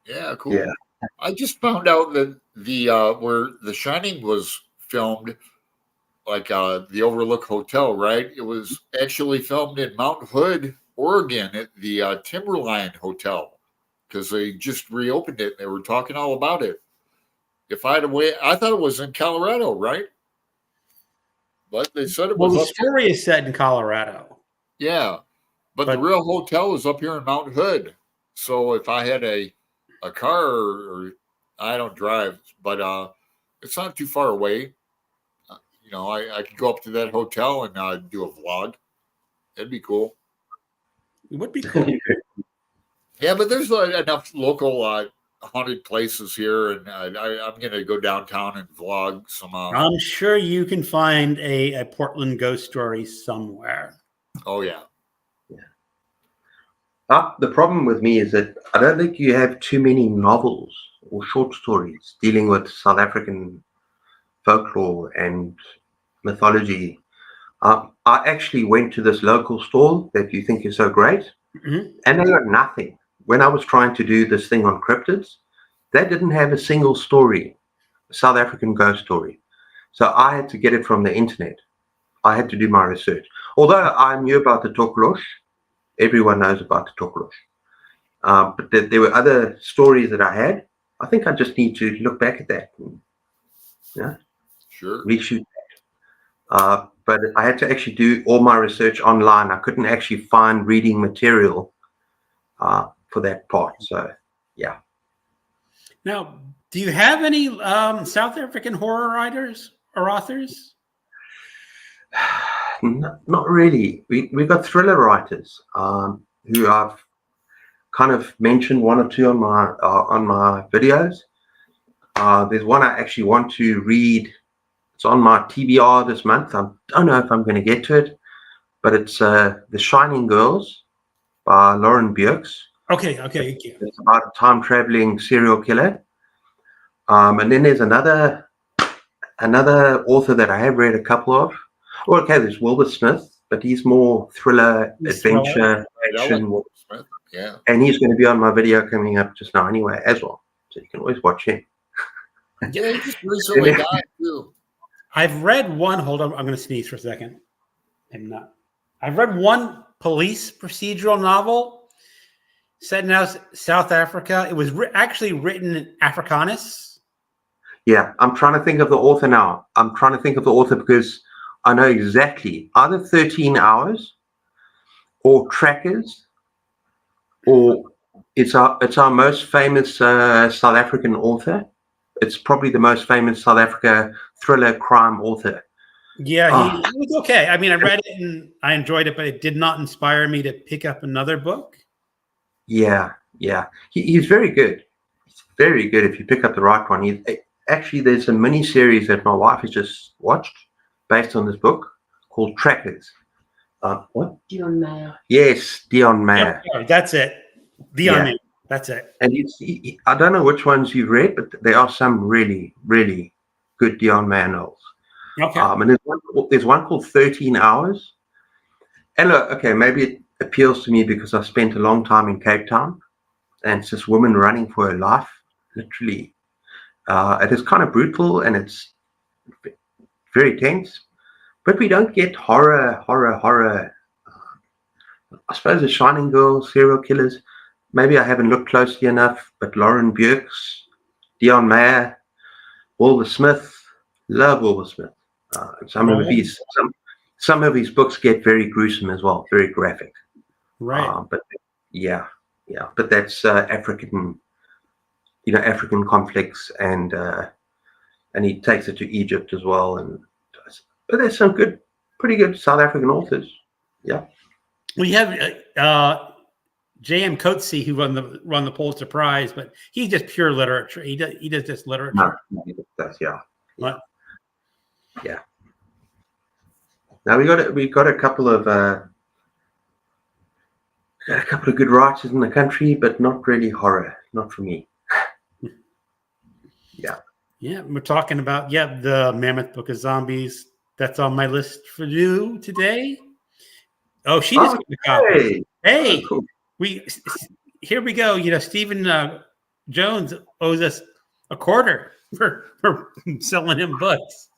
Yeah, cool. Yeah. I just found out that the where The Shining was filmed, like the Overlook Hotel, right? It was actually filmed in Mount Hood, Oregon, at the Timberline Hotel, because they just reopened it. And they were talking all about it. If I had a way, I thought it was in Colorado, right? But they said it was. Well, the story is set in Colorado. Yeah, but the real hotel is up here in Mount Hood. So if I had a car, or I don't drive, but it's not too far away. I could go up to that hotel and do a vlog. That'd be cool. It would be cool. Yeah, but there's enough local haunted places here, and I'm going to go downtown and vlog some. I'm sure you can find a Portland ghost story somewhere. Oh yeah. The problem with me is that I don't think you have too many novels or short stories dealing with South African folklore and mythology. I actually went to this local store that you think is so great, Mm-hmm. and they got nothing. When I was trying to do this thing on cryptids, they didn't have a single story, a South African ghost story. So I had to get it from the internet. I had to do my research. Although I knew about the Tokolosh, everyone knows about the Tokolosh. But there were other stories that I had. I think I just need to look back at that and Sure. reshoot that. But I had to actually do all my research online. I couldn't actually find reading material for that part. So, yeah. Now, do you have any South African horror writers or authors? Not really. We got thriller writers who I've kind of mentioned one or two on my videos. There's one I actually want to read. It's on my TBR this month. I don't know if I'm going to get to it, but it's The Shining Girls by Lauren Bierks. Okay. It's about a time-traveling serial killer. And then there's another author that I have read a couple of. Well, okay, there's Wilbur Smith, but he's more thriller, adventure, action. Like Smith. Yeah. And he's going to be on my video coming up just now anyway as well. So you can always watch him. Yeah, he just recently died too. I've read one. Hold on, I'm going to sneeze for a second. I'm not. I've read one police procedural novel set in South Africa. It was actually written in Afrikaans. Yeah, I'm trying to think of the author now. I'm trying to think of the author because I know exactly either 13 Hours or Trackers, or it's our most famous South African author. It's probably the most famous South Africa thriller crime author. Yeah, he was okay. I mean, I read it and I enjoyed it, but it did not inspire me to pick up another book. Yeah. He's very good. He's very good if you pick up the right one. Actually, there's a mini series that my wife has just watched based on this book called Trackers. What? Dion Meyer. Yes, Dion Meyer. Yeah, that's it. Dion Meyer. That's it. And I don't know which ones you've read, but there are some really, really good Dion Meyer novels. Okay. And there's one called 13 Hours. And look, okay, maybe it appeals to me because I spent a long time in Cape Town, and it's this woman running for her life, literally. It is kind of brutal and it's very tense, but we don't get horror. I suppose The Shining Girls, serial killers. Maybe I haven't looked closely enough, but Lauren Bierks, Dion Meyer, Wilbur Smith, love Wilbur Smith. Some of his books get very gruesome as well, very graphic. Right. But but that's African conflicts, and he takes it to Egypt as well. But there's some pretty good South African authors. Yeah. We have J.M. Coetzee, who won the Pulitzer Prize, but he's just pure literature. He does just literature. No, that's yeah. What? Yeah. Now we got a couple of good writers in the country, but not really horror. Not for me. Yeah, we're talking about the Mammoth Book of Zombies. That's on my list for you today. Oh, she just got the copy. Hey, cool. Here we go. Stephen Jones owes us a quarter for selling him books.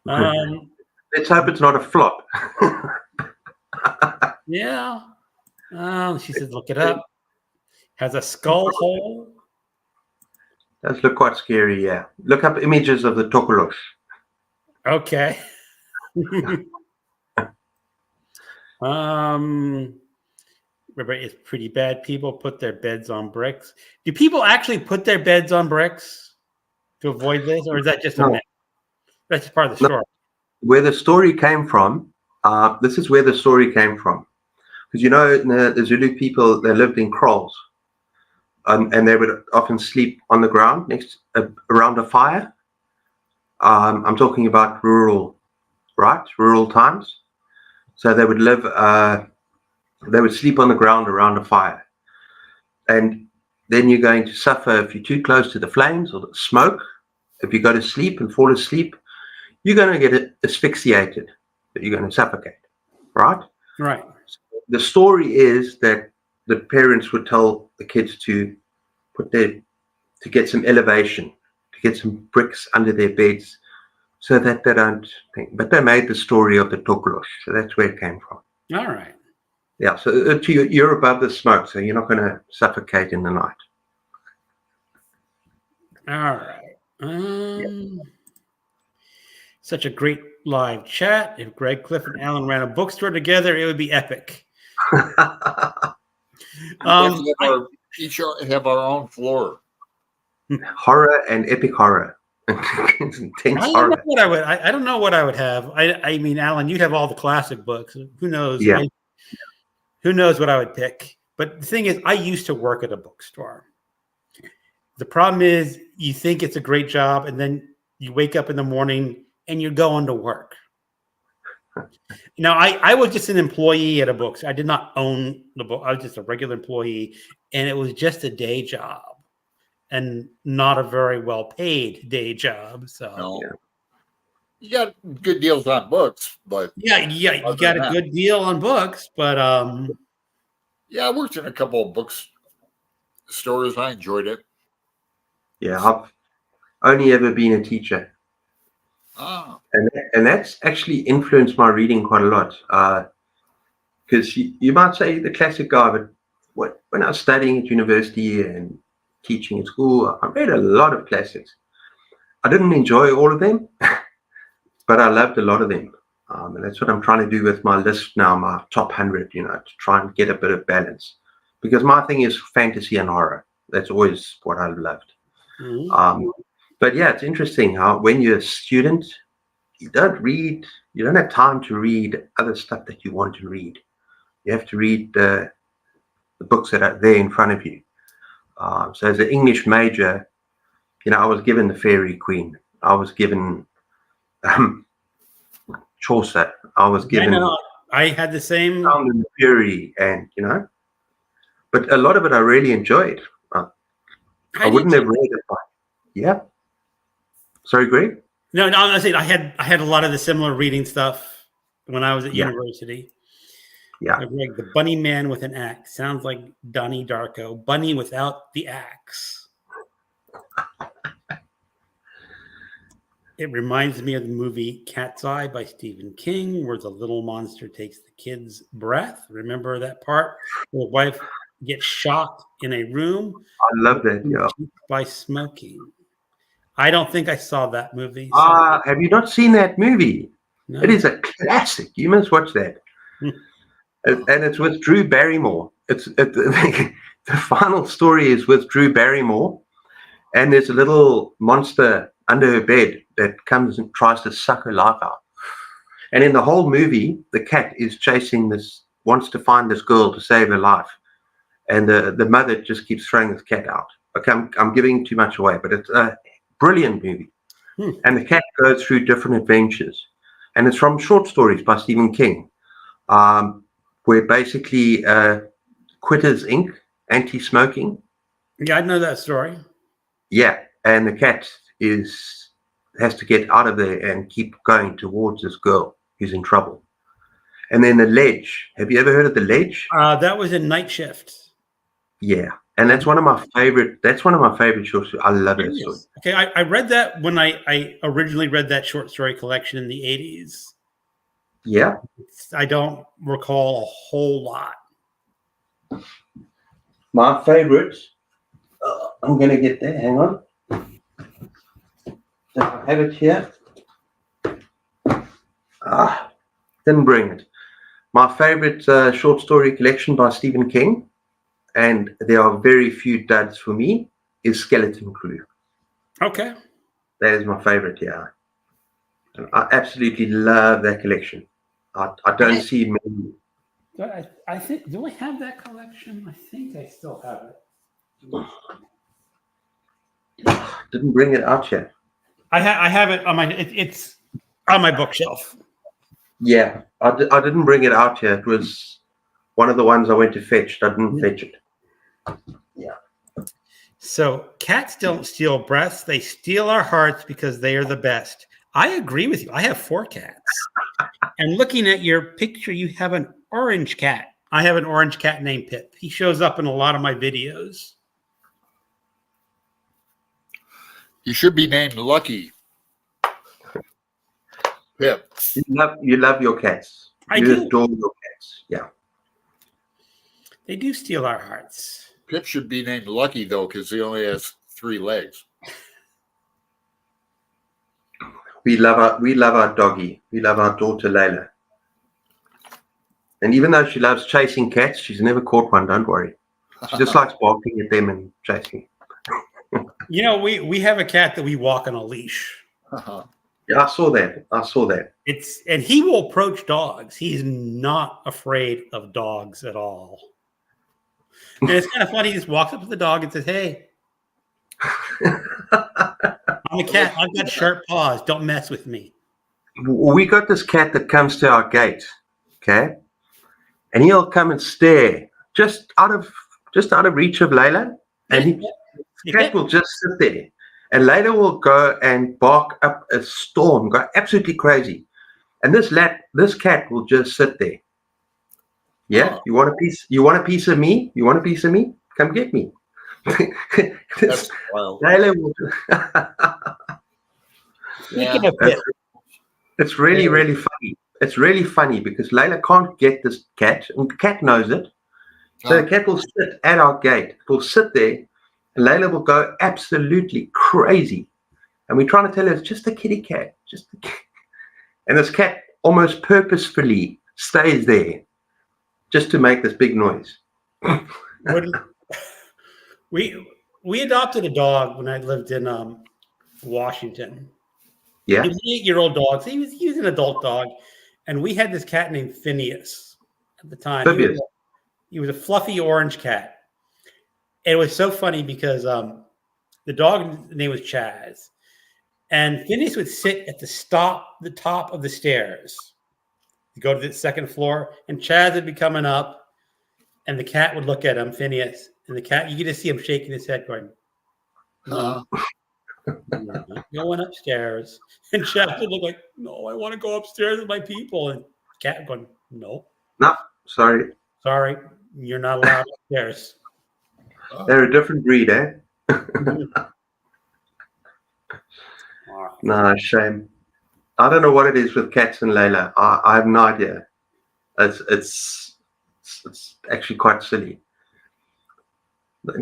Let's hope it's not a flop. Yeah. She said, look it up. Has a skull hole. Does look quite scary, yeah. Look up images of the Tokolosh. Okay. It's pretty bad. People put their beds on bricks. Do people actually put their beds on bricks to avoid this, or is that just a myth? That's just part of the story. Where the story came from, this is where the story came from. Because the Zulu people, they lived in kraals, and they would often sleep on the ground around a fire. I'm talking about rural times. So they would they would sleep on the ground around a fire, and then you're going to suffer if you're too close to the flames or the smoke. If you go to sleep and fall asleep, you're going to get asphyxiated. You're going to suffocate, right? Right. The story is that the parents would tell the kids to get some elevation, to get some bricks under their beds, so that they don't think. But they made the story of the Tokolosh, so that's where it came from. All right. Yeah, so you're above the smoke, so you're not going to suffocate in the night. All right. Such a great live chat. If Greg, Cliff, and Alan ran a bookstore together, it would be epic. Each have our own floor. Horror and epic horror. Intense horror. I don't know what I would have. I mean, Alan, you'd have all the classic books. Who knows? Yeah. Who knows what I would pick? But the thing is, I used to work at a bookstore. The problem is, you think it's a great job, and then you wake up in the morning and you're going to work. Now, I was just an employee at a bookstore. I did not own the book. I was just a regular employee, and it was just a day job, and not a very well-paid day job. So, no. You got good deals on books, but you got a good deal on books, but I worked in a couple of bookstores. I enjoyed it. Yeah, I've only ever been a teacher. And that's actually influenced my reading quite a lot. Because you might say the classic guy, but when I was studying at university and teaching at school, I read a lot of classics. I didn't enjoy all of them, but I loved a lot of them. And that's what I'm trying to do with my list now, my top 100, to try and get a bit of balance. Because my thing is fantasy and horror. That's always what I've loved. Mm-hmm. But yeah, it's interesting how when you're a student, you don't have time to read other stuff that you want to read. You have to read the books that are there in front of you. So as an English major, I was given the Fairy Queen. I was given Chaucer. I was given... I had the same... Sound and Fury, and, But a lot of it I really enjoyed. I wouldn't have read it. Yeah. Sorry, Greg? No, I'm saying I had a lot of the similar reading stuff when I was at university. Yeah. Greg, the bunny man with an axe sounds like Donnie Darko. Bunny without the axe. It reminds me of the movie Cat's Eye by Stephen King, where the little monster takes the kid's breath. Remember that part? Where the wife gets shot in a room. I love that. Yeah. By smoking. I don't think I saw that movie. Have you not seen that movie? No. It is a classic. You must watch that. And it's with Drew Barrymore. The final story is with Drew Barrymore, and there's a little monster under her bed that comes and tries to suck her life out. And in the whole movie, the cat is wants to find this girl to save her life. And the mother just keeps throwing this cat out. Okay, I'm giving too much away, but it's a brilliant movie. And the cat goes through different adventures. And it's from short stories by Stephen King, where basically Quitters Inc., anti-smoking. Yeah, I know that story. Yeah, and the cat has to get out of there and keep going towards this girl who's in trouble. And then The Ledge. Have you ever heard of The Ledge? That was in Night Shift. Yeah, and that's one of my favorite. That's one of my favorite short stories. I love it. Okay, I read that when I originally read that short story collection in the 80s. Yeah, I don't recall a whole lot. My favorite. I'm gonna get there. Hang on. I have it here. Didn't bring it. My favorite short story collection by Stephen King, and there are very few duds for me, is Skeleton Crew. Okay. That is my favorite, yeah. And I absolutely love that collection. I don't see many. I think, do I have that collection? I think I still have it. Didn't bring it out yet. I have it on my, it's on my bookshelf. Yeah, I didn't bring it out yet. It was one of the ones I went to fetch. I didn't fetch it. Yeah. So cats don't steal breasts. They steal our hearts because they are the best. I agree with you. I have 4 cats. And looking at your picture, you have an orange cat. I have an orange cat named Pip. He shows up in a lot of my videos. You should be named Lucky. Pip. You love your cats. I You do. adore your cats. Yeah. They do steal our hearts. Pip should be named Lucky, though, because he only has 3 legs. We love our doggy. We love our daughter Layla. And even though she loves chasing cats, she's never caught one. Don't worry. She just likes barking at them and chasing. You know, we have a cat that we walk on a leash. Yeah, I saw that. And he will approach dogs. He's not afraid of dogs at all. And it's kind of funny. He just walks up to the dog and says, "Hey, I'm a cat. I've got sharp paws. Don't mess with me." We got this cat that comes to our gate, okay, and he'll come and stare just out of reach of Layla, and the cat will just sit there, and Layla will go and bark up a storm, go absolutely crazy, and this cat will just sit there. Yeah, Oh. you want a piece? You want a piece of me? You want a piece of me? Come get me. That's wild. Layla will. Speaking Yeah. of Pip, It's really, really funny. It's really funny because Layla can't get this cat, and the cat knows it. So the cat will sit at our gate. It will sit there, and Layla will go absolutely crazy. And we're trying to tell her it's just a kitty cat, just a cat. And this cat almost purposefully stays there just to make this big noise. we adopted a dog when I lived in Washington. Yeah. He was an 8-year-old dog. So he was an adult dog, and we had this cat named Phineas at the time. Phineas. He was a fluffy orange cat. And it was so funny because the dog name was Chaz, and Phineas would sit at the top of the stairs. You go to the second floor, and Chaz would be coming up, and the cat would look at him, Phineas, and the cat, you get to see him shaking his head, going, "No, I'm not going upstairs." And Chaz would look like, "No, I want to go upstairs with my people." And cat going, "No, Sorry. sorry, you're not allowed upstairs." They're a different breed, eh? No, shame. I don't know what it is with cats and Layla. I have no idea. It's actually quite silly.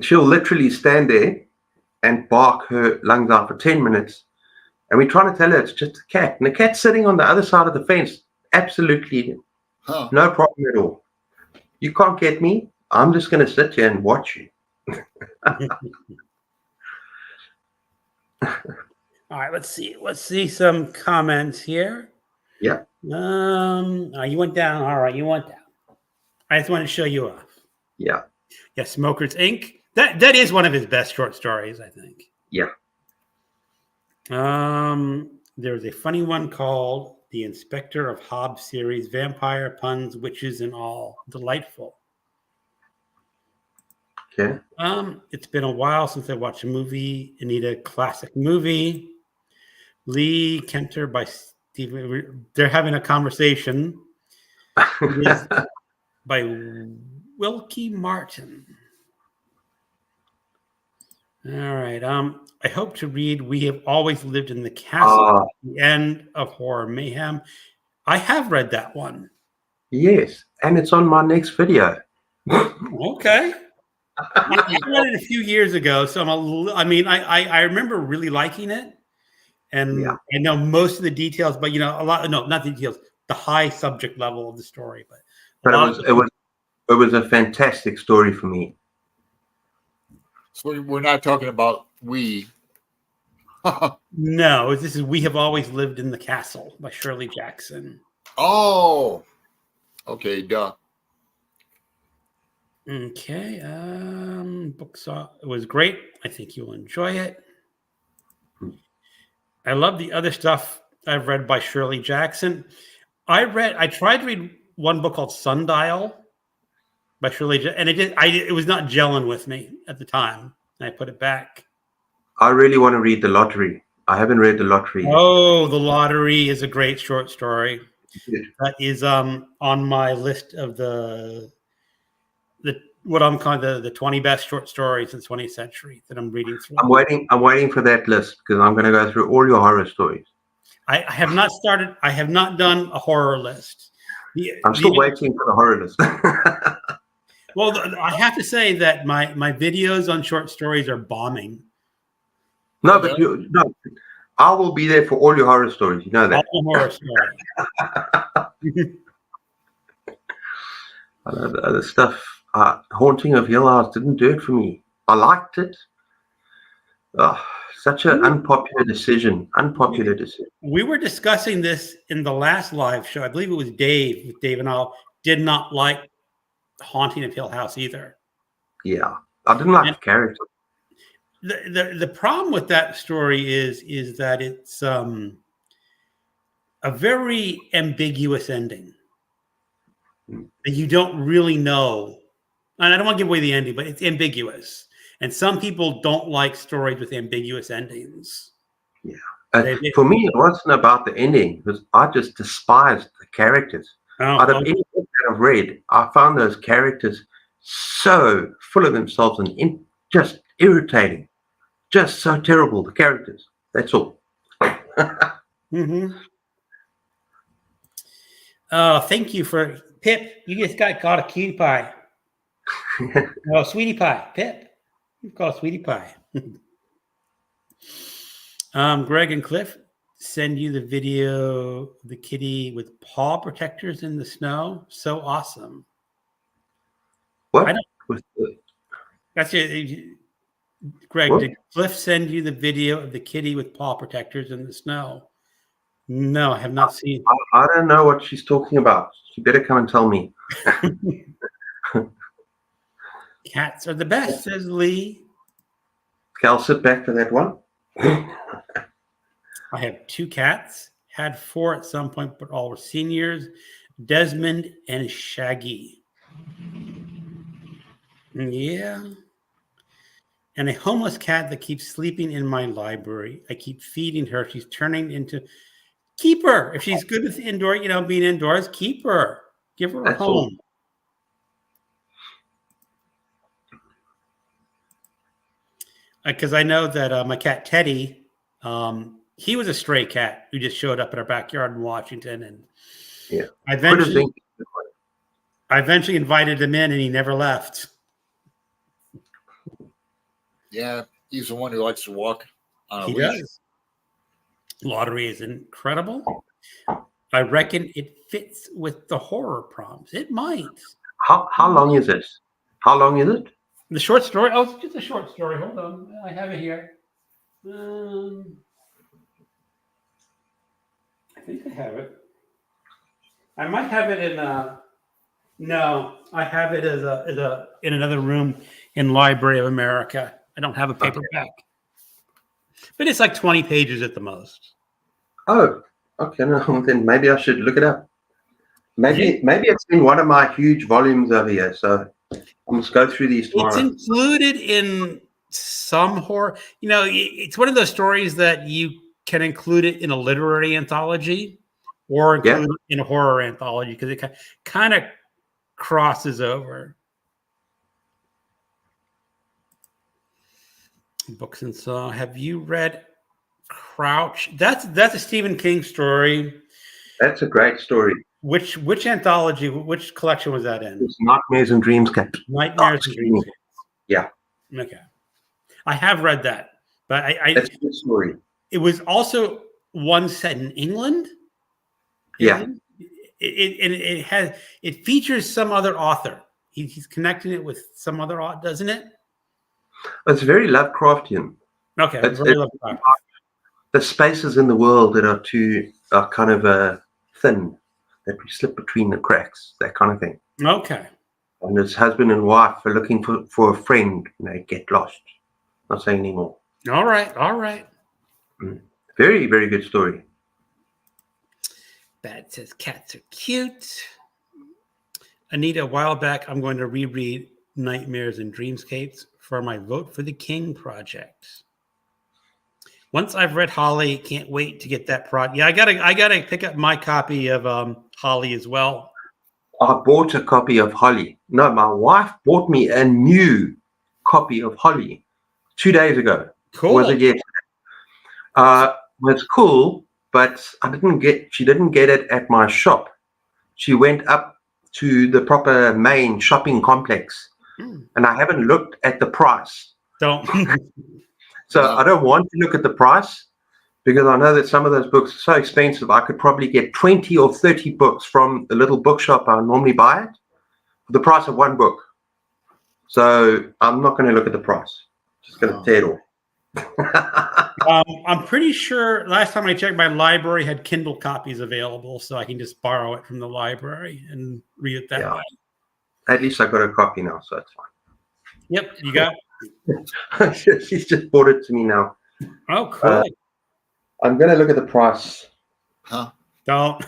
She'll literally stand there and bark her lungs out for 10 minutes. And we're trying to tell her it's just a cat. And the cat's sitting on the other side of the fence. Absolutely no problem at all. You can't get me. I'm just going to sit here and watch you. All right, let's see some comments here. Yeah. You went down. All right, you went down. I just want to show you off. Yeah. Yeah, Smokers Inc. That is one of his best short stories, I think. Yeah. There's a funny one called The Inspector of Hobbs series, vampire puns, witches, and all. Delightful. Okay. It's been a while since I watched a movie. Anita, classic movie. Lee Kenter by Stephen. They're having a conversation. It is by Wilkie Martin. All right. I hope to read We Have Always Lived in the Castle at the End of Horror Mayhem. I have read that one. Yes. And it's on my next video. Okay. I read it a few years ago, so I remember really liking it, and I know most of the details, but not the details, the high subject level of the story. But it was a fantastic story for me. So we're not talking about we. No, this is We Have Always Lived in the Castle by Shirley Jackson. Oh, okay, duh. Okay. It was great. I think you'll enjoy it. I love the other stuff I've read by Shirley Jackson. I tried to read one book called Sundial by Shirley, and it was not gelling with me at the time. I put it back. I really want to read The Lottery. I haven't read The Lottery yet. Oh, The Lottery is a great short story. That is on my list of the what I'm calling the 20 best short stories in the 20th century that I'm reading through. I'm waiting for that list because I'm going to go through all your horror stories. I have not started. I have not done a horror list. I'm still waiting for the horror list. Well, I have to say that my videos on short stories are bombing. No, but I will be there for all your horror stories. You know that. All the horror stories. The other stuff, Haunting of Hill House didn't do it for me. I liked it. Such an unpopular decision. We were discussing this in the last live show. I believe it was Dave. Dave and I did not like Haunting of Hill House either. Yeah, I didn't like the character. The problem with that story is that it's a very ambiguous ending. You don't really know, and I don't want to give away the ending, but it's ambiguous. And some people don't like stories with ambiguous endings. Yeah. For me, it wasn't about the ending, because I just despised the characters. Out of any book that I've read, I found those characters so full of themselves and just irritating. Just so terrible, the characters. That's all. Thank you for Pip. You just got a cutie pie. Oh, sweetie pie. Pip. You call it sweetie pie. Greg and Cliff send you the video of the kitty with paw protectors in the snow. So awesome. What? That's it. Greg, did Cliff send you the video of the kitty with paw protectors in the snow? No, I have not seen. I don't know what she's talking about. She better come and tell me. Cats are the best, says Lee. Okay, I'll sit back for that one. I have 2 cats. Had 4 at some point, but all were seniors. Desmond and Shaggy. Yeah. And a homeless cat that keeps sleeping in my library. I keep feeding her. She's turning into... Keep her. If she's good with indoor, being indoors, keep her. Give her a home. Because I know that my cat Teddy, he was a stray cat who just showed up in our backyard in Washington, and I eventually invited him in, and he never left. Yeah, he's the one who likes to walk on a leash. Does. Lottery is incredible. I reckon it fits with the horror prompts. It might. How long is this? How long is it? The short story? Oh, it's just a short story. Hold on. I have it here. I think I have it. I might have it in no, I have it in another room in Library of America. I don't have a paperback. But it's like 20 pages at the most. Oh, okay. No, then maybe I should look it up. Maybe it's in one of my huge volumes over here. So I must go through these tomorrow. It's included in some horror. It's one of those stories that you can include it in a literary anthology or include it in a horror anthology because it kind of crosses over. Books and so. Have you read Crouch? That's a Stephen King story. That's a great story. Which anthology? Which collection was that in? It's Nightmares and Dreamscape. Nightmares and Dreamscape. Yeah. Okay. I have read that, but that's a good story. It was also one set in England. Yeah. It features some other author. He's connecting it with some other author, doesn't it? It's very Lovecraftian. Okay. It's the spaces in the world that are kind of thin, that we slip between the cracks, that kind of thing. Okay. And his husband and wife are looking for a friend, and they get lost. Not saying anymore. All right. All right. Very, very good story. Bad says cats are cute. Anita, a while back, I'm going to reread Nightmares and Dreamscapes for my Vote for the King project. Once I've read Holly, can't wait to get that project. Yeah, I gotta pick up my copy of Holly as well. I bought a copy of Holly. No, my wife bought me a new copy of Holly 2 days ago. Cool. Was it yesterday? Was cool, but she didn't get it at my shop. She went up to the proper main shopping complex, and I haven't looked at the price. Don't. So I don't want to look at the price because I know that some of those books are so expensive. I could probably get 20 or 30 books from the little bookshop I normally buy it for the price of one book. So I'm not going to look at the price. Just going to tear it off. I'm pretty sure last time I checked, my library had Kindle copies available, so I can just borrow it from the library and read it that way. At least I got a copy now, so it's fine. Yep, you got. She's just bought it to me now. Oh, cool. I'm going to look at the price. Huh? Don't.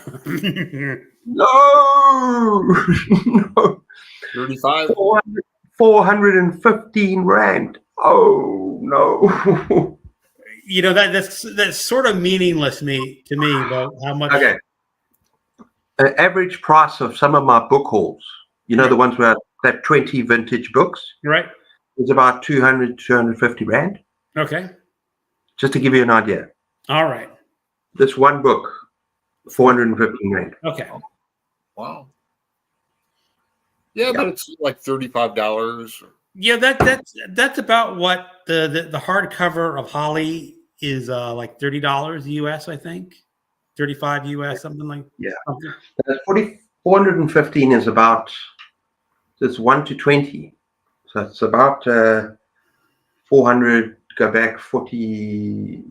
No. No. 35? 415 rand. Oh no. You know that's sort of meaningless to me though. How much? Okay. The average price of some of my book hauls, the ones where that 20 vintage books, right, is about 250 rand. Okay. Just to give you an idea. All right. This one book, 415 rand. Okay. Wow. Yeah, but it's like $35. Yeah, that's about what the hardcover of Holly is like $30 US, I think. 35 US, something like something. 415 is about it's 1 to 20. So it's about 400, go back 40.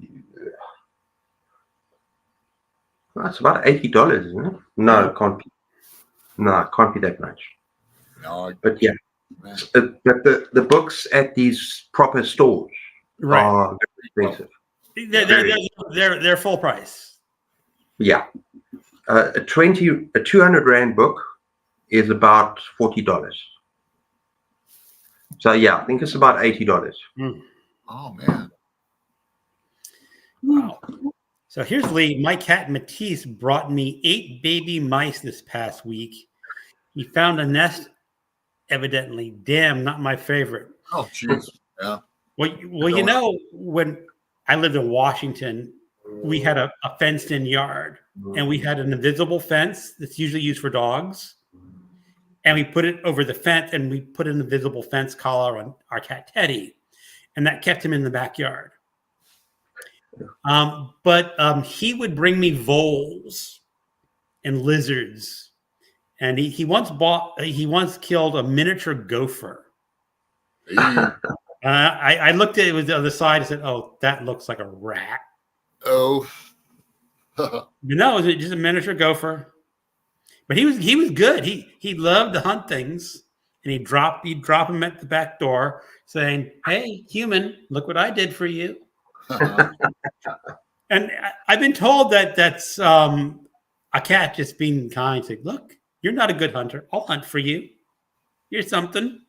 That's about $80, isn't it? No, it can't be. No, it can't be that much. No, but yeah. But the books at these proper stores are very expensive. They're full price. Yeah. A 200 rand book is about $40. So yeah, I think it's about $80. Oh man. Wow. So here's Lee. My cat Matisse brought me 8 baby mice this past week. He found a nest, evidently. Damn, not my favorite. Oh, jeez. Yeah. Well, when I lived in Washington, we had a fenced-in yard, and we had an invisible fence that's usually used for dogs. And we put it over the fence, and we put an invisible fence collar on our cat Teddy, and that kept him in the backyard. But he would bring me voles and lizards, and he once killed a miniature gopher. I looked at it with the other side and said, "Oh, that looks like a rat." Oh, No, it was just a miniature gopher. But he was good. He loved to hunt things, and he'd drop him at the back door, saying, "Hey, human, look what I did for you." And I've been told that's a cat just being kind, saying, "Look, you're not a good hunter. I'll hunt for you. You're something."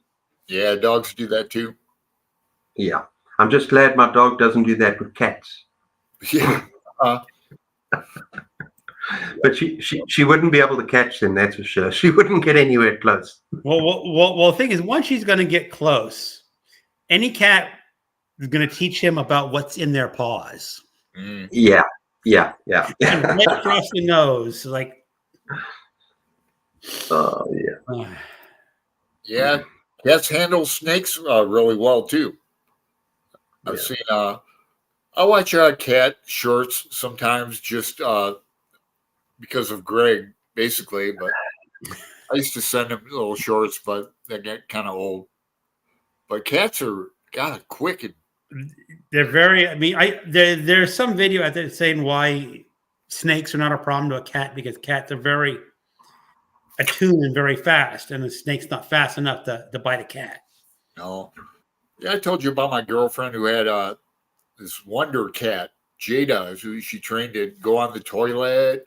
Yeah, dogs do that too. Yeah, I'm just glad my dog doesn't do that with cats. Yeah. But she wouldn't be able to catch them, that's for sure. She wouldn't get anywhere close. Well, the thing is, once she's going to get close, any cat is going to teach him about what's in their paws. Yeah. And right across the nose, like. Oh yeah. Yeah, cats handle snakes really well too. I've seen. I watch cat shorts sometimes just because of Greg, basically. But I used to send him little shorts, but they get kind of old. But cats are quick. And they're very. I mean, there's some video out there saying why snakes are not a problem to a cat because cats are very a tune and very fast, and the snake's not fast enough to bite a cat. No. Yeah, I told you about my girlfriend who had this wonder cat, Jada, who she trained to go on the toilet.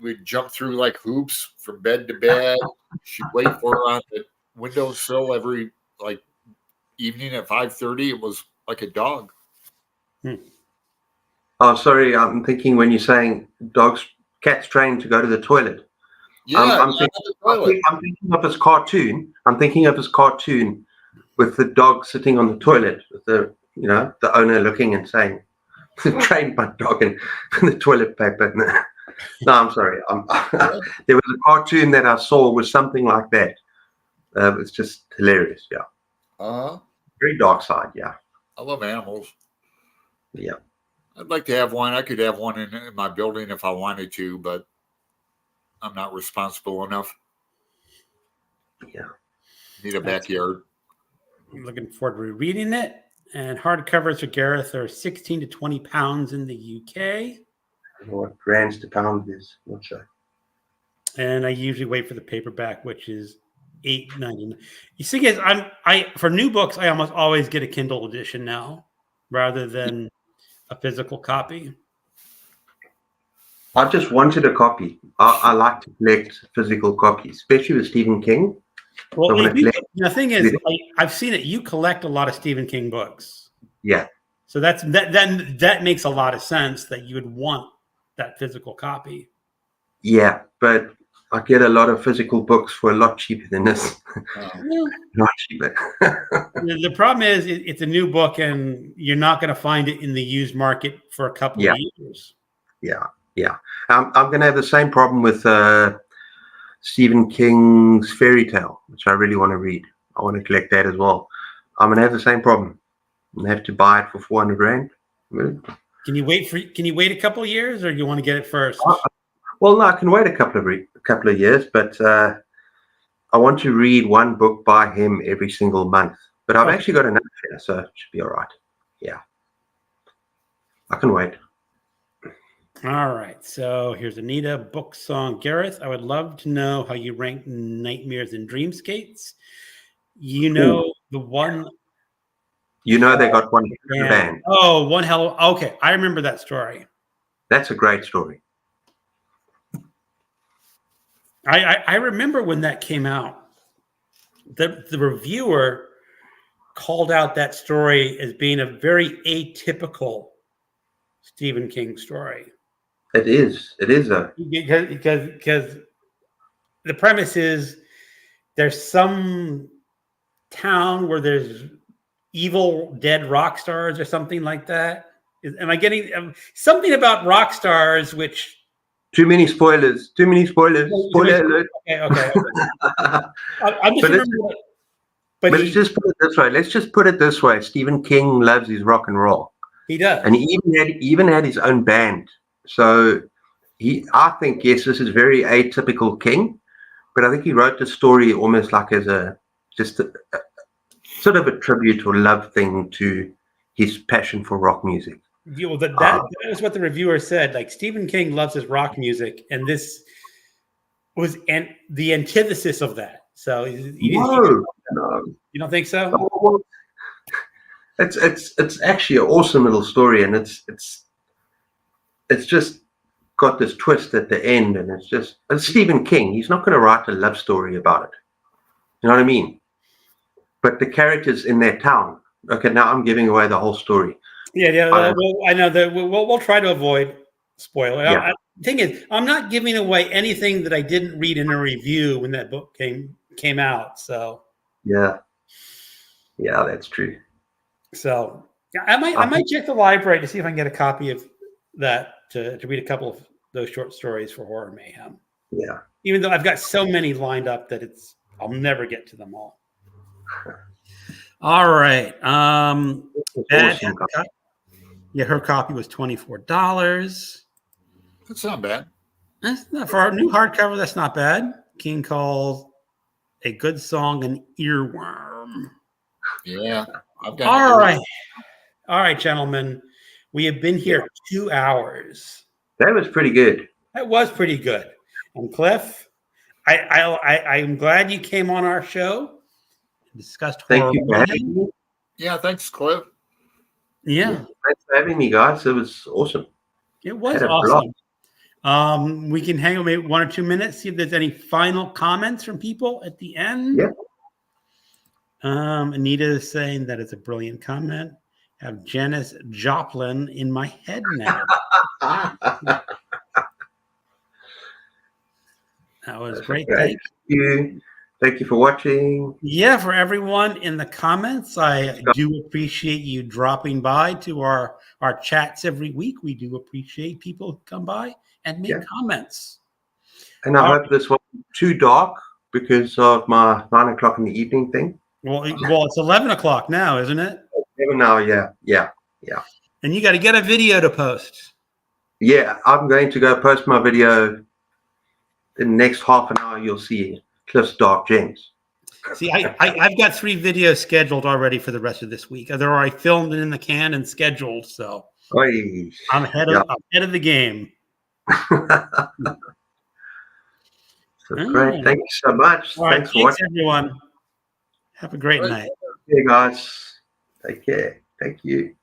We'd jump through like hoops from bed to bed. She'd wait for her on the windowsill every like evening at 5:30. It was like a dog. Oh, sorry. I'm thinking when you're saying cats trained to go to the toilet. Yeah, I'm thinking of his cartoon. I'm thinking of his cartoon with the dog sitting on the toilet with the owner looking and saying, "Train my dog," and the toilet paper. No, I'm sorry. There was a cartoon that I saw was something like that. It's just hilarious. Yeah. Very dark side. Yeah. I love animals. Yeah. I'd like to have one. I could have one in my building if I wanted to, but I'm not responsible enough. Yeah. Need a backyard. I'm looking forward to reading it. And hardcovers for Gareth are 16 to 20 pounds in the UK. I don't know what rands to pound is. Not sure. And I usually wait for the paperback, which is $8.99. You see, guys, I for new books, I almost always get a Kindle edition now, rather than a physical copy. I just wanted a copy. I like to collect physical copies, especially with Stephen King. Well, the thing is, I've seen it. You collect a lot of Stephen King books. Yeah. So that makes a lot of sense that you would want that physical copy. Yeah, but I get a lot of physical books for a lot cheaper than this. Not cheaper. The problem is it's a new book, and you're not going to find it in the used market for a couple of years. Yeah. I'm going to have the same problem with Stephen King's Fairy Tale, which I really want to read. I want to collect that as well. I'm going to have the same problem. I'm going to have to buy it for 400 rand. Can you wait a couple of years, or do you want to get it first? Well, no, I can wait a couple of years, but I want to read one book by him every single month. But I've actually got enough here, so it should be all right. Yeah. I can wait. All right. So here's Anita book song. Gareth, I would love to know how you rank Nightmares and Dreamscapes. The one. They got one band. Oh, one hell. Okay. I remember that story. That's a great story. I remember when that came out. The reviewer called out that story as being a very atypical Stephen King story. It is because the premise is there's some town where there's evil dead rock stars or something like that. Am I getting something about rock stars? Which too many spoilers. Spoiler alert. Okay. I'm just remembering. But let's just put it this way. Let's just put it this way. Stephen King loves his rock and roll. He does, and he even had his own band. So I think, yes, this is very atypical King, but I think he wrote the story almost like as a sort of a tribute or love thing to his passion for rock music. Yeah, well, that is what the reviewer said. Like, Stephen King loves his rock music, and this was the antithesis of that. So no. You don't think so? Well, it's actually an awesome little story, and it's just got this twist at the end, and it's Stephen King. He's not going to write a love story about it. You know what I mean? But the characters in their town. Okay, now I'm giving away the whole story. Yeah. I know that we'll try to avoid spoiler. Yeah. The thing is, I'm not giving away anything that I didn't read in a review when that book came out. So yeah, that's true. So I might check the library to see if I can get a copy of that to read a couple of those short stories for Horror Mayhem. Yeah. Even though I've got so many lined up that I'll never get to them all. All right. Awesome. Her copy was $24. That's not bad. That's not, for our new hardcover, that's not bad. King calls a good song an earworm. Yeah. All right, gentlemen. We have been here 2 hours. That was pretty good. That was pretty good. And Cliff, I'm glad you came on our show. Discussed Thank horror you for having movie. me. Yeah, thanks, Cliff. Yeah, Thanks for having me, guys. It was awesome. it was Had a blast. awesome. We can hang on maybe 1 or 2 minutes, see if there's any final comments from people at the end. Yeah. Anita is saying that it's a brilliant comment. I have Janis Joplin in my head now. That was great. Thank you. Thank you for watching. Yeah, for everyone in the comments, I do appreciate you dropping by to our chats every week. We do appreciate people who come by and make comments. And I hope this wasn't too dark because of my 9 o'clock in the evening thing. Well, it's 11 o'clock now, isn't it? 11 now, yeah. And you got to get a video to post. Yeah, I'm going to go post my video. In the next half an hour, you'll see Cliff's Dark Gems. See, I've got 3 videos scheduled already for the rest of this week. They're already filmed and in the can and scheduled, so I'm ahead of the game. Great. Thank you so much. Thanks for watching, everyone. Have a great night. Hey, guys. Take care. Thank you.